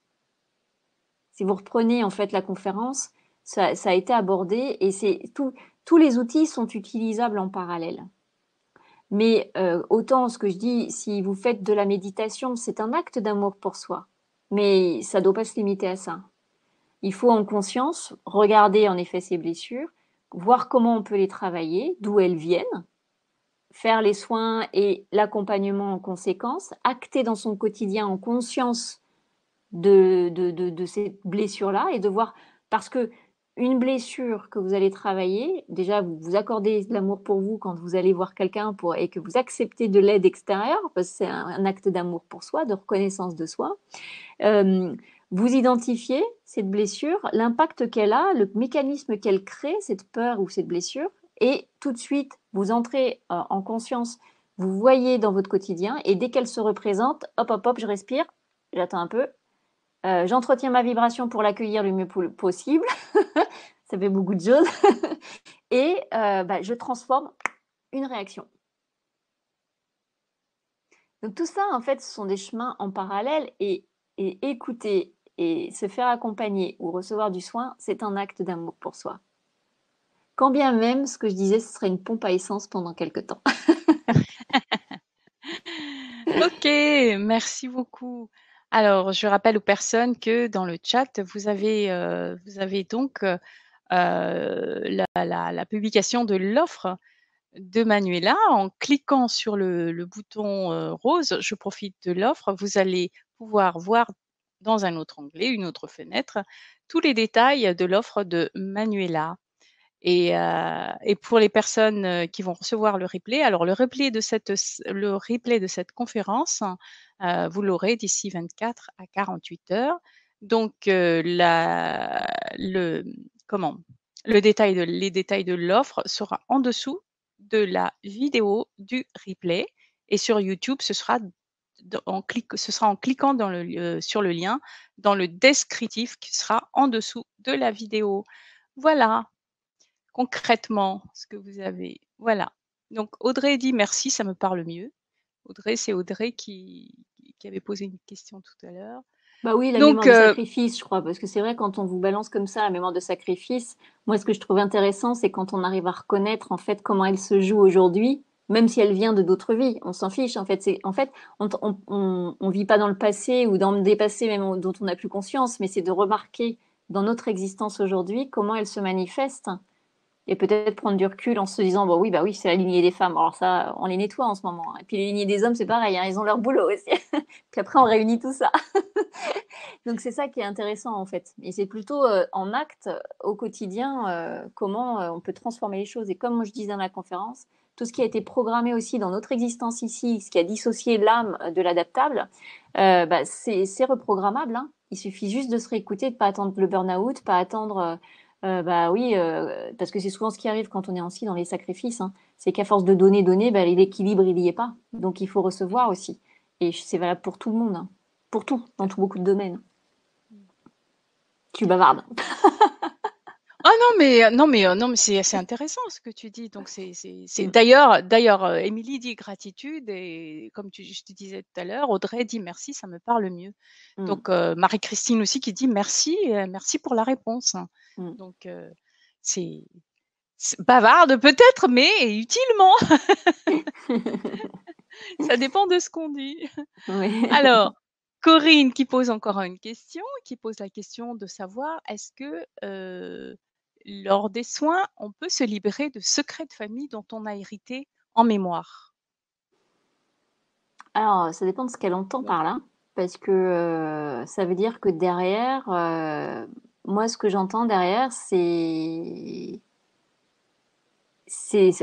Si vous reprenez, en fait, la conférence, ça a été abordé et tous les outils sont utilisables en parallèle. Mais autant ce que je dis, si vous faites de la méditation, c'est un acte d'amour pour soi. Mais ça ne doit pas se limiter à ça. Il faut en conscience regarder en effet ces blessures, voir comment on peut les travailler, d'où elles viennent, faire les soins et l'accompagnement en conséquence, acter dans son quotidien en conscience de cette blessure-là et de voir, parce que une blessure que vous allez travailler, déjà vous vous accordez de l'amour pour vous quand vous allez voir quelqu'un et que vous acceptez de l'aide extérieure, parce que c'est un acte d'amour pour soi, de reconnaissance de soi. Euh, Vous identifiez cette blessure, l'impact qu'elle a, le mécanisme qu'elle crée, cette peur ou cette blessure, et tout de suite, vous entrez en conscience, vous voyez dans votre quotidien, et dès qu'elle se représente, hop, hop, hop, je respire, j'attends un peu, j'entretiens ma vibration pour l'accueillir le mieux possible, ça fait beaucoup de choses, et je transforme une réaction. Donc tout ça, en fait, ce sont des chemins en parallèle et écouter et se faire accompagner ou recevoir du soin, c'est un acte d'amour pour soi. Quand bien même, ce que je disais, ce serait une pompe à essence pendant quelques temps. Ok, merci beaucoup. Alors, je rappelle aux personnes que dans le chat, vous avez donc la publication de l'offre de Manuela. En cliquant sur le bouton rose, je profite de l'offre, vous allez pouvoir voir dans un autre onglet, une autre fenêtre, tous les détails de l'offre de Manuela. Et pour les personnes qui vont recevoir le replay, alors le replay de cette conférence, vous l'aurez d'ici 24 à 48 heures. Donc, le, comment, les détails de l'offre sera en dessous de la vidéo du replay. Et sur YouTube, ce sera en cliquant sur le lien dans le descriptif qui sera en dessous de la vidéo. Voilà concrètement ce que vous avez. Voilà. Donc Audrey dit merci, ça me parle mieux. Audrey, c'est Audrey qui avait posé une question tout à l'heure. Bah oui, la Donc, mémoire de sacrifice, je crois, parce que c'est vrai, quand on vous balance comme ça la mémoire de sacrifice, moi, ce que je trouve intéressant, c'est quand on arrive à reconnaître, en fait, comment elle se joue aujourd'hui, même si elle vient de d'autres vies. On s'en fiche, en fait. En fait, on vit pas dans le passé ou dans le dépassé, même dont on n'a plus conscience, mais c'est de remarquer dans notre existence aujourd'hui comment elle se manifeste et peut-être prendre du recul en se disant, bah oui, c'est la lignée des femmes. Alors ça, on les nettoie en ce moment, hein. Et puis les lignées des hommes, c'est pareil, hein, ils ont leur boulot aussi. Puis après, on réunit tout ça. Donc c'est ça qui est intéressant en fait. Et c'est plutôt en acte au quotidien comment on peut transformer les choses. Et comme moi, je disais dans la conférence, tout ce qui a été programmé aussi dans notre existence ici, ce qui a dissocié l'âme de l'adaptable, c'est reprogrammable, hein. Il suffit juste de se réécouter, de pas attendre le burn-out, pas attendre. Parce que c'est souvent ce qui arrive quand on est ainsi dans les sacrifices, hein. C'est qu'à force de donner, l'équilibre il y est pas. Donc il faut recevoir aussi. Et c'est valable pour tout le monde, hein. Pour tout, dans beaucoup de domaines. Tu bavardes. ah non mais c'est intéressant ce que tu dis. Donc Mm. d'ailleurs Émilie dit gratitude et comme je te disais tout à l'heure, Audrey dit merci, ça me parle mieux. Mm. Donc Marie-Christine aussi qui dit merci, merci pour la réponse. Mm. Donc c'est bavarde peut-être, mais utilement. Ça dépend de ce qu'on dit. Ouais. Alors, Corinne qui pose encore une question, qui pose la question de savoir est-ce que lors des soins, on peut se libérer de secrets de famille dont on a hérité en mémoire? Alors, ça dépend de ce qu'elle entend Donc, par là, parce que ça veut dire que derrière, moi, ce que j'entends derrière,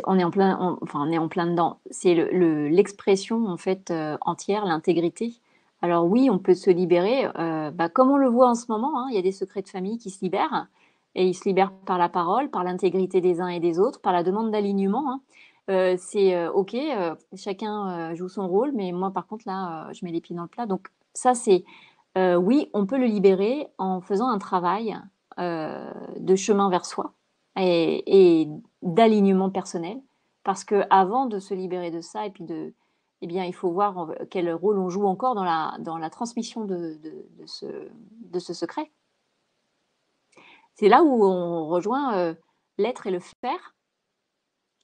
on est en plein, enfin, on est en plein dedans. C'est l'expression en fait entière, l'intégrité. Alors oui, on peut se libérer, comme on le voit en ce moment, hein, il y a des secrets de famille qui se libèrent, et ils se libèrent par la parole, par l'intégrité des uns et des autres, par la demande d'alignement, hein. C'est ok, chacun joue son rôle, mais moi par contre là, je mets les pieds dans le plat. Donc ça c'est oui, on peut le libérer en faisant un travail de chemin vers soi et d'alignement personnel. Parce que avant de se libérer de ça, et puis eh bien, il faut voir quel rôle on joue encore dans la transmission de ce secret. C'est là où on rejoint l'être et le faire,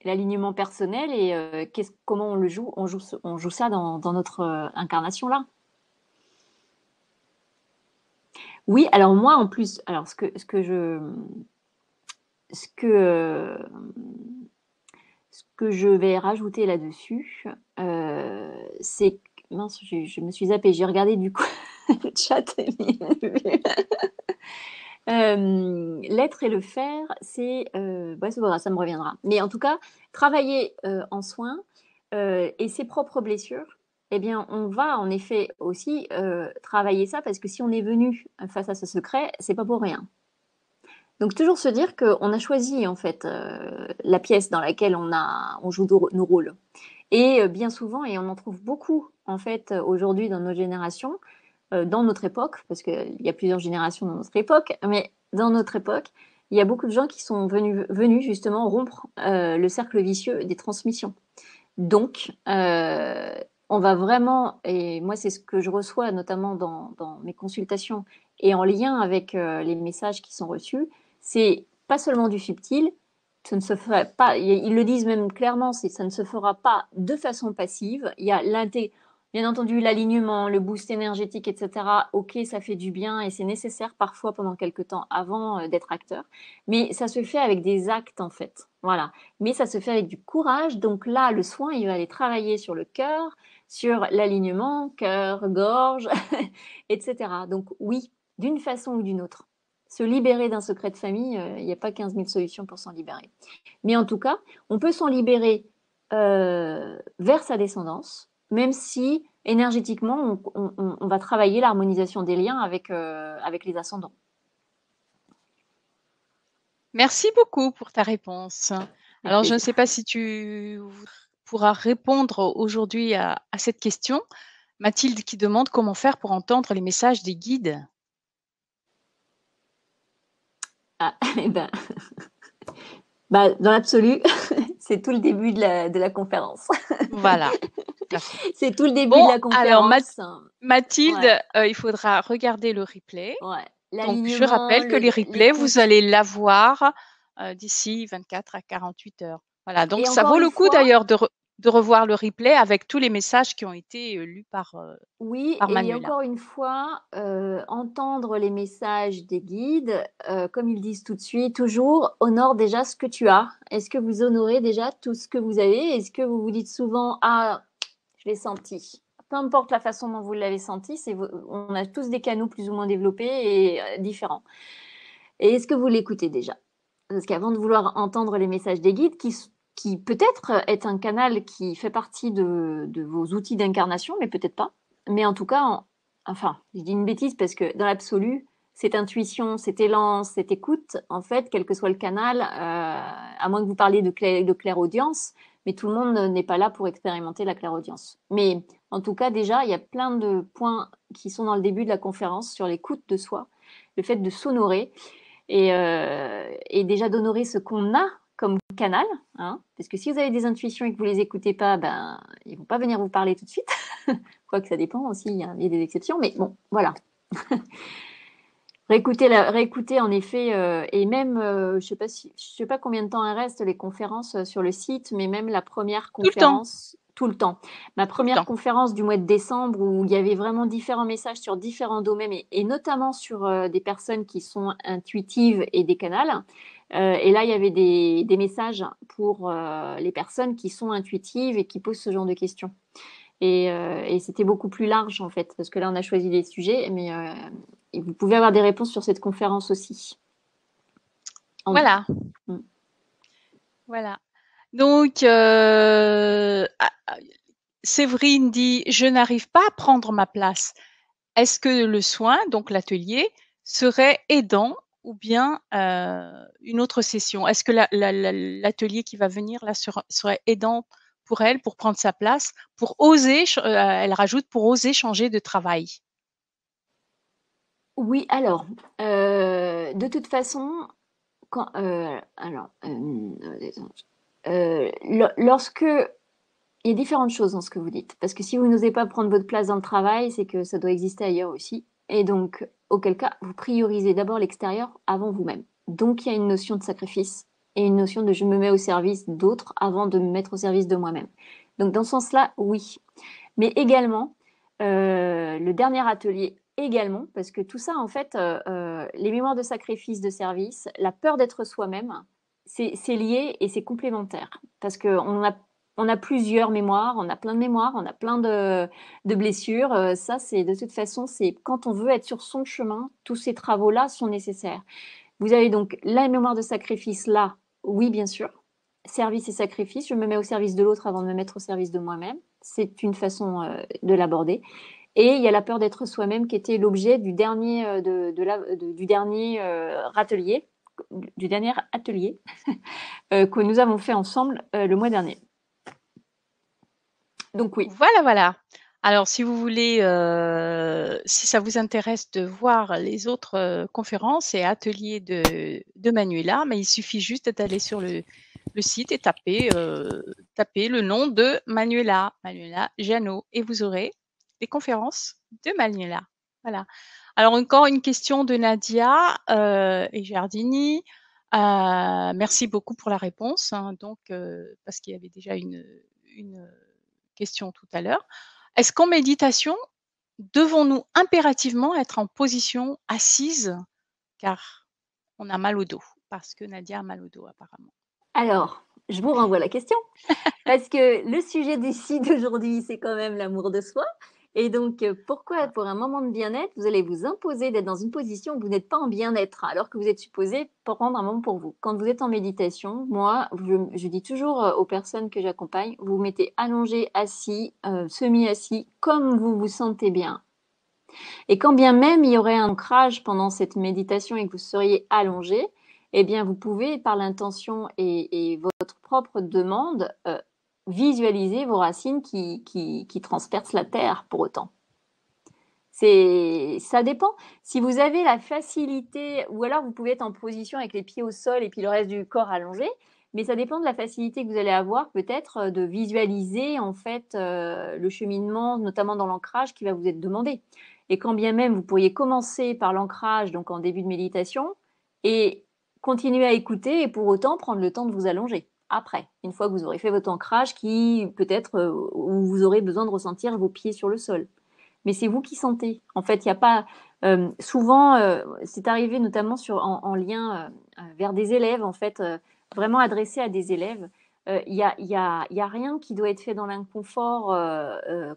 l'alignement personnel et comment on le joue. On joue ça dans notre incarnation là. Oui, alors moi en plus, alors ce que ce que je vais rajouter là-dessus, c'est mince, je me suis zappée. J'ai regardé du coup le chat. L'être et le faire, c'est ouais, c'est vrai, ça me reviendra. Mais en tout cas, travailler en soins et ses propres blessures, eh bien, on va en effet aussi travailler ça parce que si on est venu face à ce secret, c'est pas pour rien. Donc toujours se dire qu'on a choisi en fait la pièce dans laquelle on joue nos rôles. Et bien souvent, et on en trouve beaucoup en fait aujourd'hui dans nos générations, dans notre époque, parce qu'il y a plusieurs générations dans notre époque, mais dans notre époque, il y a beaucoup de gens qui sont venus justement rompre le cercle vicieux des transmissions. Donc, on va vraiment, et moi c'est ce que je reçois notamment dans mes consultations et en lien avec les messages qui sont reçus, c'est pas seulement du subtil, ça ne se ferait pas, ils le disent même clairement, ça ne se fera pas de façon passive. Il y a bien entendu l'alignement, le boost énergétique, etc. Ok, ça fait du bien et c'est nécessaire parfois pendant quelques temps avant d'être acteur, mais ça se fait avec des actes en fait. Voilà, mais ça se fait avec du courage. Donc là, le soin, il va aller travailler sur le cœur, sur l'alignement, cœur, gorge, etc. Donc oui, d'une façon ou d'une autre. Se libérer d'un secret de famille, il n'y a pas 15 000 solutions pour s'en libérer. Mais en tout cas, on peut s'en libérer vers sa descendance, même si énergétiquement, on va travailler l'harmonisation des liens avec les ascendants. Merci beaucoup pour ta réponse. Avec Alors, je ne sais plaisir. pas si tu pourras répondre aujourd'hui à cette question. Mathilde qui demande comment faire pour entendre les messages des guides. Ah, eh ben, bah, dans l'absolu, c'est tout le début de la conférence. Voilà, tout à fait. C'est tout le début de Bon, la alors conférence. Mathilde, Ouais, il faudra regarder le replay. ouais. Donc, je L'alignement, rappelle que les replays, vous l'écoute. allez l'avoir d'ici 24 à 48 heures. Voilà, donc Et ça encore vaut une le coup fois, d'ailleurs de revoir le replay avec tous les messages qui ont été lus oui, par et Manuela. encore une fois, entendre les messages des guides, comme ils disent tout de suite, toujours honore déjà ce que tu as. Est-ce que vous honorez déjà tout ce que vous avez? Est-ce que vous vous dites souvent, ah, je l'ai senti. Peu importe la façon dont vous l'avez senti, on a tous des canaux plus ou moins développés et différents. Et est-ce que vous l'écoutez déjà? Parce qu'avant de vouloir entendre les messages des guides, qui peut-être est un canal qui fait partie de vos outils d'incarnation, mais peut-être pas. Mais en tout cas, enfin, je dis une bêtise parce que dans l'absolu, cette intuition, cet élan, cette écoute, en fait, quel que soit le canal, à moins que vous parliez de clairaudience, mais tout le monde n'est pas là pour expérimenter la clairaudience. Mais en tout cas, déjà, il y a plein de points qui sont dans le début de la conférence sur l'écoute de soi, le fait de s'honorer et déjà d'honorer ce qu'on a comme canal, hein, parce que si vous avez des intuitions et que vous les écoutez pas, ben ils vont pas venir vous parler tout de suite. Quoique ça dépend aussi, il y a des exceptions, mais bon, voilà. Réécouter en effet, et même, je sais pas combien de temps elles restent les conférences sur le site, mais même la première Tout le temps, conférence, tout le temps. Ma tout le première temps. conférence du mois de décembre où il y avait vraiment différents messages sur différents domaines et notamment sur des personnes qui sont intuitives et des canals. Et là, il y avait des messages pour les personnes qui sont intuitives et qui posent ce genre de questions. Et c'était beaucoup plus large en fait, parce que là on a choisi des sujets, mais et vous pouvez avoir des réponses sur cette conférence aussi. Voilà, Mm. voilà. Donc, Séverine dit, je n'arrive pas à prendre ma place. Est-ce que le soin, donc l'atelier, serait aidant ou bien une autre session? Est-ce que l'atelier qui va venir là serait aidant pour elle, pour prendre sa place, pour oser, elle rajoute, pour oser changer de travail? Oui, alors, de toute façon, quand, lorsque il y a différentes choses dans ce que vous dites, parce que si vous n'osez pas prendre votre place dans le travail, c'est que ça doit exister ailleurs aussi. Et donc, auquel cas, vous priorisez d'abord l'extérieur avant vous-même. Donc, il y a une notion de sacrifice et une notion de je me mets au service d'autres avant de me mettre au service de moi-même. Donc, dans ce sens-là, oui. Mais également, le dernier atelier également, parce que tout ça, en fait, les mémoires de sacrifice, de service, la peur d'être soi-même, c'est lié et c'est complémentaire. Parce qu'on a on a plusieurs mémoires, on a plein de mémoires, on a plein de blessures. Ça, c'est de toute façon, c'est quand on veut être sur son chemin, tous ces travaux-là sont nécessaires. Vous avez donc la mémoire de sacrifice là, oui, bien sûr. Service et sacrifice, je me mets au service de l'autre avant de me mettre au service de moi-même. C'est une façon de l'aborder. Et il y a la peur d'être soi-même qui était l'objet du dernier, du dernier râtelier, du dernier atelier que nous avons fait ensemble le mois dernier. Donc oui. Voilà, voilà. Alors, si vous voulez, si ça vous intéresse de voir les autres conférences et ateliers de Manuela, mais il suffit juste d'aller sur le site et taper le nom de Manuela Jeannot, et vous aurez les conférences de Manuela. Voilà. Alors, encore une question de Nadia et Giardini. Merci beaucoup pour la réponse, hein, donc, parce qu'il y avait déjà une question tout à l'heure. Est-ce qu'en méditation, devons-nous impérativement être en position assise car on a mal au dos? Parce que Nadia a mal au dos apparemment. Alors, je vous renvoie la question. Parce que le sujet d'ici d'aujourd'hui, c'est quand même l'amour de soi. Et donc, pourquoi, Ah, pour un moment de bien-être, vous allez vous imposer d'être dans une position où vous n'êtes pas en bien-être, alors que vous êtes supposé prendre un moment pour vous. Quand vous êtes en méditation, moi, je dis toujours aux personnes que j'accompagne, vous vous mettez allongé, assis, semi-assis, comme vous vous sentez bien. Et quand bien même il y aurait un ancrage pendant cette méditation et que vous seriez allongé, eh bien, vous pouvez, par l'intention et votre propre demande, visualiser vos racines qui transpercent la terre pour autant. Ça dépend. Si vous avez la facilité, ou alors vous pouvez être en position avec les pieds au sol et puis le reste du corps allongé, mais ça dépend de la facilité que vous allez avoir peut-être de visualiser en fait le cheminement, notamment dans l'ancrage qui va vous être demandé. Et quand bien même vous pourriez commencer par l'ancrage, donc en début de méditation, et continuer à écouter et pour autant prendre le temps de vous allonger. Après, une fois que vous aurez fait votre ancrage, qui peut-être où vous aurez besoin de ressentir vos pieds sur le sol, mais c'est vous qui sentez. En fait, il n'y a pas. Souvent, c'est arrivé notamment en lien vers des élèves, en fait, vraiment adressé à des élèves. Y a rien qui doit être fait dans l'inconfort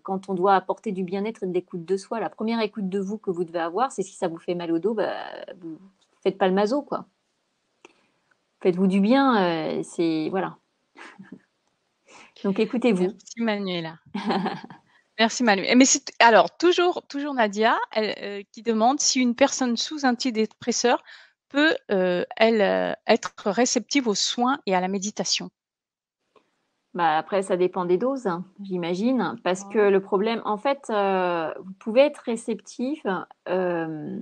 quand on doit apporter du bien-être et de l'écoute de soi. La première écoute de vous que vous devez avoir, c'est si ça vous fait mal au dos, bah, vous faites pas le maso, quoi. Faites-vous du bien, c'est voilà. Donc écoutez-vous. merci Manuela. Merci Manuela. Mais c'est alors toujours Nadia qui demande si une personne sous antidépresseur peut être réceptive aux soins et à la méditation. Bah, après, ça dépend des doses, hein, j'imagine, parce que Ouais. le problème, en fait, vous pouvez être réceptif. euh,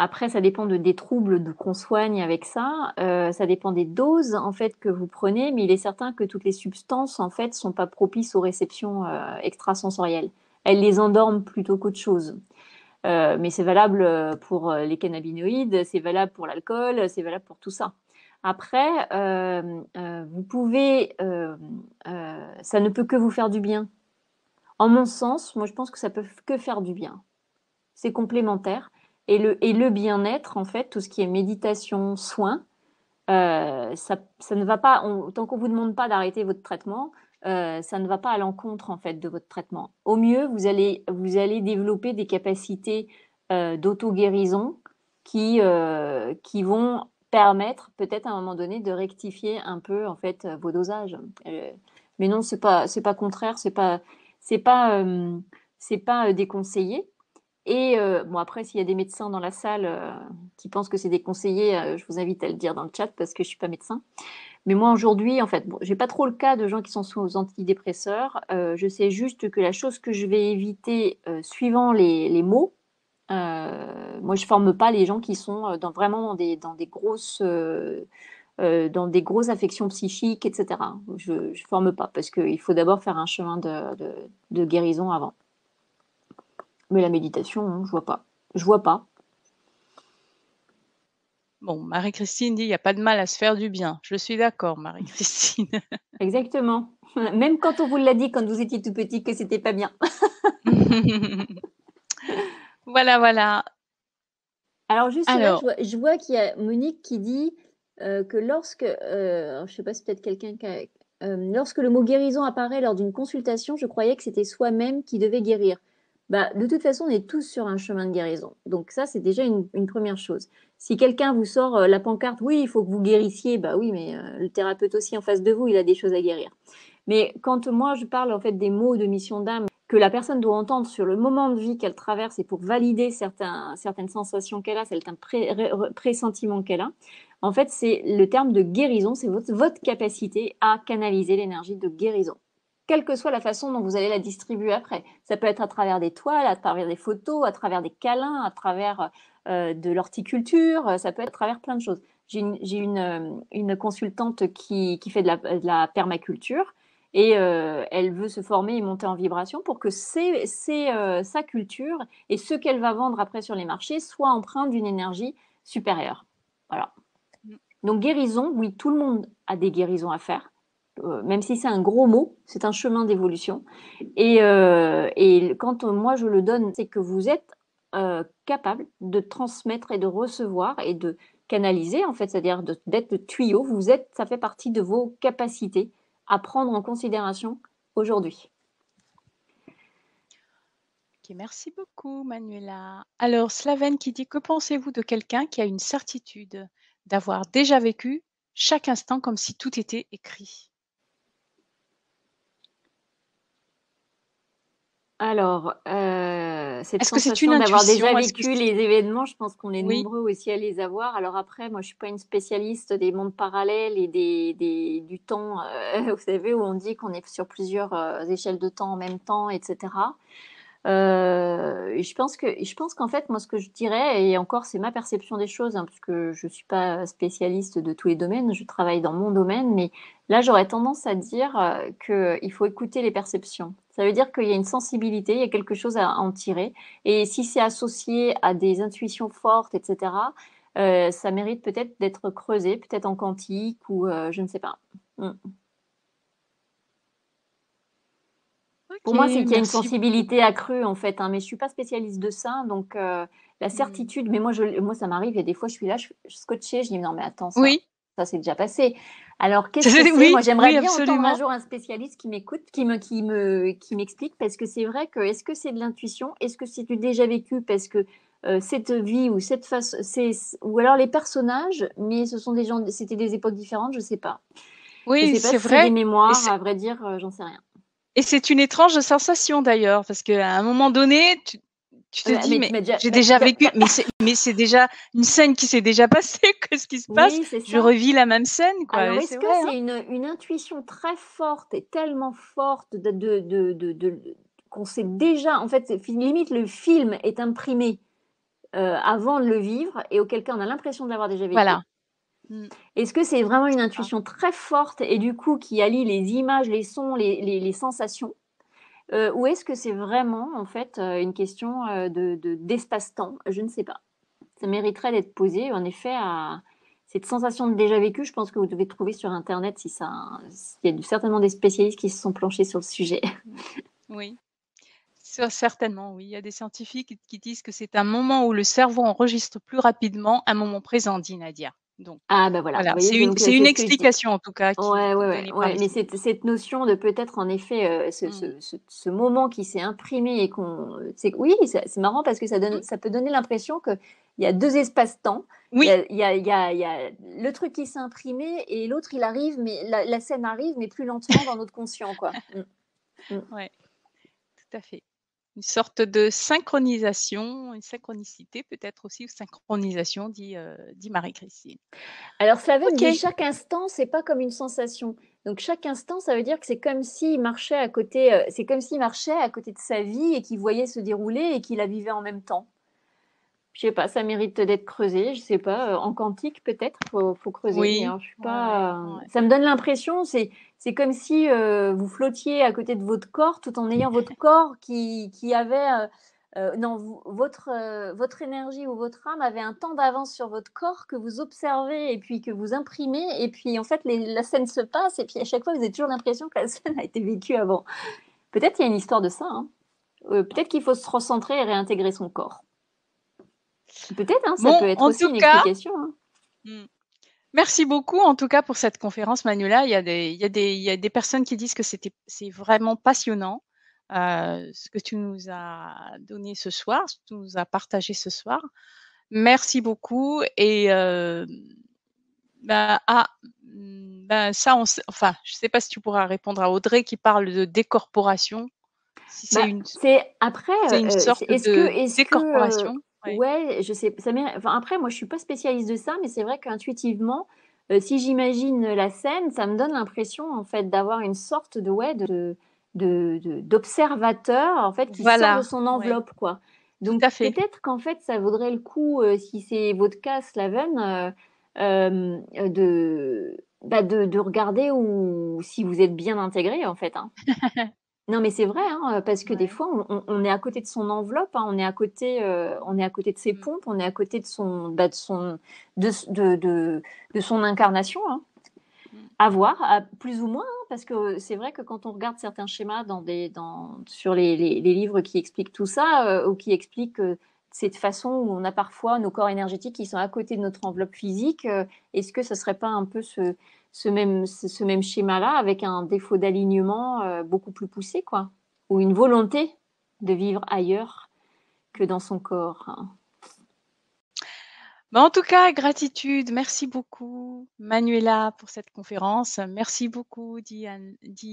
Après, ça dépend des troubles qu'on soigne avec ça. Ça dépend des doses en fait que vous prenez, mais il est certain que toutes les substances en fait sont pas propices aux réceptions extrasensorielles. Elles les endorment plutôt qu'autre chose. Mais c'est valable pour les cannabinoïdes, c'est valable pour l'alcool, c'est valable pour tout ça. Après, vous pouvez, ça ne peut que vous faire du bien. En mon sens, moi je pense que ça peut que faire du bien. C'est complémentaire. Et le bien-être, en fait, tout ce qui est méditation, soins, ça ne va pas, tant qu'on vous demande pas d'arrêter votre traitement, ça ne va pas à l'encontre en fait de votre traitement. Au mieux, vous allez développer des capacités d'auto-guérison qui vont permettre peut-être à un moment donné de rectifier un peu en fait vos dosages. Mais non, c'est pas contraire, c'est pas c'est pas déconseillé. Et bon, après, s'il y a des médecins dans la salle qui pensent que c'est déconseillé, je vous invite à le dire dans le chat parce que je suis pas médecin. Mais moi, aujourd'hui, en fait, bon, j'ai pas trop le cas de gens qui sont sous antidépresseurs. Je sais juste que la chose que je vais éviter, suivant les mots, moi, je forme pas les gens qui sont vraiment dans des grosses affections psychiques, etc. Je forme pas parce qu'il faut d'abord faire un chemin de guérison avant. Mais la méditation, non, je vois pas. Je vois pas. Bon, Marie-Christine dit: «Il y a pas de mal à se faire du bien». Je suis d'accord, Marie-Christine. Exactement. Même quand on vous l'a dit quand vous étiez tout petit que c'était pas bien. Voilà, voilà. Alors juste là, Alors, je vois qu'il y a Monique qui dit que lorsque, alors je sais pas, c'est peut-être quelqu'un qui a, lorsque le mot guérison apparaît lors d'une consultation, je croyais que c'était soi-même qui devait guérir. Bah, de toute façon, on est tous sur un chemin de guérison. Donc ça, c'est déjà une première chose. Si quelqu'un vous sort la pancarte, oui, il faut que vous guérissiez, bah oui, mais le thérapeute aussi en face de vous, il a des choses à guérir. Mais quand moi, je parle en fait des mots de mission d'âme que la personne doit entendre sur le moment de vie qu'elle traverse et pour valider certaines sensations qu'elle a, certains pressentiments qu'elle a, en fait, c'est le terme de guérison, c'est votre capacité à canaliser l'énergie de guérison. Quelle que soit la façon dont vous allez la distribuer après. Ça peut être à travers des toiles, à travers des photos, à travers des câlins, à travers de l'horticulture, ça peut être à travers plein de choses. J'ai une consultante qui fait de la permaculture et elle veut se former et monter en vibration pour que sa culture et ce qu'elle va vendre après sur les marchés soient empreintes d'une énergie supérieure. Voilà. Donc guérison, oui, tout le monde a des guérisons à faire. Même si c'est un gros mot, c'est un chemin d'évolution. Et quand moi je le donne, c'est que vous êtes capable de transmettre et de recevoir et de canaliser, en fait, c'est-à-dire d'être le tuyau. Ça fait partie de vos capacités à prendre en considération aujourd'hui. Ok, merci beaucoup, Manuela. Alors, Slaven qui dit, que pensez-vous de quelqu'un qui a une certitude d'avoir déjà vécu chaque instant comme si tout était écrit? Alors, cette Est-ce que c'est une sensation d'avoir déjà intuition? Est-ce que vécu les événements, je pense qu'on est oui, nombreux aussi à les avoir. Alors après, moi, je suis pas une spécialiste des mondes parallèles et du temps, vous savez, où on dit qu'on est sur plusieurs échelles de temps en même temps, etc. Je pense qu'en fait, moi, ce que je dirais, et encore, c'est ma perception des choses, hein, parce que je suis pas spécialiste de tous les domaines, je travaille dans mon domaine, mais là, j'aurais tendance à dire qu'il faut écouter les perceptions. Ça veut dire qu'il y a une sensibilité, il y a quelque chose à en tirer, et si c'est associé à des intuitions fortes, etc., ça mérite peut-être d'être creusé, peut-être en quantique ou je ne sais pas. Mm. Pour ok, moi, c'est qu'il y a une merci beaucoup. sensibilité accrue en fait, hein, mais je suis pas spécialiste de ça, donc la Hmm. certitude. Mais moi, ça m'arrive et des fois, je suis là, je suis scotchée, je dis non mais attends, Oui, ça c'est déjà passé. Alors qu'est-ce que c'est? oui, Moi, j'aimerais oui, bien entendre un absolument. jour un spécialiste qui m'écoute, qui m'explique, parce que c'est vrai que est-ce que c'est de l'intuition? Est-ce que c'est du déjà vécu? Parce que cette vie ou cette face, ou alors les personnages, mais ce sont des gens, c'était des époques différentes, je sais pas. Je Oui, sais pas c'est si c'est des vrai. Et mémoires, c'est à vrai dire, j'en sais rien. et c'est une étrange sensation d'ailleurs, parce qu'à un moment donné, tu te dis, Mais tu mais m'as déjà, j'ai déjà vécu, bah, mais c'est déjà une scène qui s'est déjà passée. Qu'est-ce qui se passe? oui, c'est Je ça. revis la même scène, quoi. Alors, Et c'est est-ce que vrai, hein. c'est une intuition très forte et tellement forte qu'on sait déjà, en fait, limite le film est imprimé avant de le vivre et auquel cas on a l'impression de l'avoir déjà vécu. Voilà. Mmh, Est-ce que c'est vraiment une c'est ça. intuition très forte et du coup qui allie les images, les sons, les sensations ou est-ce que c'est vraiment en fait une question d'espace-temps? Je ne sais pas. Ça mériterait d'être posé, en effet, à cette sensation de déjà vécu. Je pense que vous devez trouver sur Internet il y a certainement des spécialistes qui se sont penchés sur le sujet. Mmh. Oui, certainement, oui. Il y a des scientifiques qui disent que c'est un moment où le cerveau enregistre plus rapidement un moment présent, dit Nadia. Donc Ah bah voilà, vous voilà, voyez, donc c'est c'est une ce que je dis. explication en tout cas qui Ouais, ouais, ouais, donnée par ouais. les Mais scientifiques. cette notion de peut-être en effet Mmh. ce moment qui s'est imprimé et oui, c'est marrant parce que Mmh. ça peut donner l'impression que il y a deux espaces-temps. Oui, Il y a le truc qui s'est imprimé et l'autre il arrive, mais la scène arrive, mais plus lentement dans notre conscient, quoi. Mm. ouais, tout à fait. Une sorte de synchronisation, une synchronicité peut-être aussi, ou synchronisation, dit Marie-Christine. Alors Slaven dit OK. chaque instant, c'est pas comme une sensation. Donc chaque instant, ça veut dire que c'est comme s'il marchait à côté, c'est comme s'il marchait à côté de sa vie et qu'il voyait se dérouler et qu'il la vivait en même temps. Je sais pas, ça mérite d'être creusé. Je sais pas, en quantique peut-être, faut creuser. Mais Oui, alors, je suis ouais, pas. ouais. Ça me donne l'impression, c'est comme si vous flottiez à côté de votre corps, tout en ayant votre corps qui avait non, votre énergie ou votre âme avait un temps d'avance sur votre corps que vous observez et puis que vous imprimez. Et puis en fait, la scène se passe et puis à chaque fois, vous avez toujours l'impression que la scène a été vécue avant. Peut-être il y a une histoire de ça. Hein. Peut-être qu'il faut se recentrer et réintégrer son corps. Peut-être, hein, ça peut Bon, être en aussi tout une cas, explication. Hein. mmh, Merci beaucoup en tout cas pour cette conférence, Manuela. Il y a des personnes qui disent que c'est vraiment passionnant, ce que tu nous as donné ce soir, ce que tu nous as partagé ce soir. Merci beaucoup et bah, ça enfin, je sais pas si tu pourras répondre à Audrey qui parle de décorporation, si Bah, c'est après, c'est une sorte de est-ce que, décorporation? Ouais. ouais, je sais, enfin après, moi, je suis pas spécialiste de ça, mais c'est vrai qu'intuitivement, si j'imagine la scène, ça me donne l'impression, en fait, d'avoir une sorte de, ouais, d'observateur, en fait, qui sort de Voilà, son ouais, enveloppe, quoi. tout Donc à fait. peut-être qu'en fait, ça vaudrait le coup, si c'est votre cas, Slaven, de regarder ou si vous êtes bien intégré, en fait, hein. Non, mais c'est vrai, hein, parce que des Ouais. fois, on est à côté de son enveloppe, hein, on est à côté de ses Mmh. pompes, on est à côté de de son incarnation, hein. Mmh. À voir, plus ou moins, hein, parce que c'est vrai que quand on regarde certains schémas sur les livres qui expliquent tout ça, ou qui expliquent cette façon où on a parfois nos corps énergétiques qui sont à côté de notre enveloppe physique, est-ce que ça serait pas un peu ce même schéma-là avec un défaut d'alignement beaucoup plus poussé, quoi, ou une volonté de vivre ailleurs que dans son corps, hein. Bah, en tout cas, gratitude. Merci beaucoup, Manuela, pour cette conférence. Merci beaucoup, dit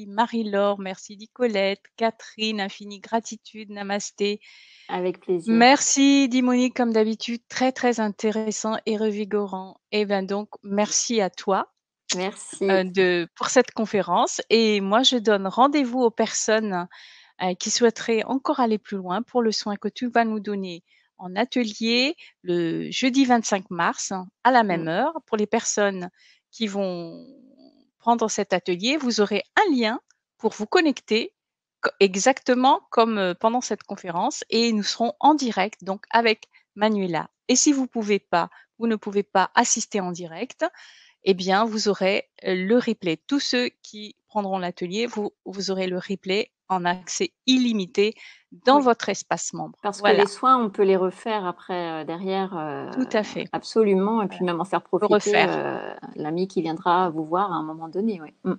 Marie-Laure. Merci, dit Colette. Catherine, infinie gratitude. Namasté. Avec plaisir. Merci, dit Monique, comme d'habitude. Très, très intéressant et revigorant. Et ben donc, merci à toi Merci. pour cette conférence. Et moi, je donne rendez-vous aux personnes qui souhaiteraient encore aller plus loin pour le soin que tu vas nous donner en atelier le jeudi 25 mars à la même Mm. heure. Pour les personnes qui vont prendre cet atelier, vous aurez un lien pour vous connecter exactement comme pendant cette conférence et nous serons en direct donc avec Manuela. Et si vous ne pouvez pas assister en direct, eh bien, vous aurez le replay. Tous ceux qui prendront l'atelier, vous aurez le replay en accès illimité dans Oui. votre espace membre. Parce que les Voilà, soins, on peut les refaire après, derrière, tout à fait. absolument, et puis Voilà, même en faire on peut profiter refaire. l'ami qui viendra vous voir à un moment donné. Oui.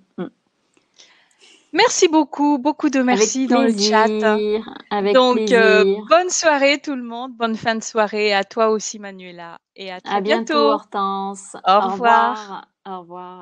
Merci beaucoup, beaucoup de Avec merci dans le chat. plaisir, avec Donc, plaisir. bonne soirée tout le monde, bonne fin de soirée à toi aussi Manuela et à À très bientôt, bientôt. Hortense. Au Au revoir. revoir. Au revoir.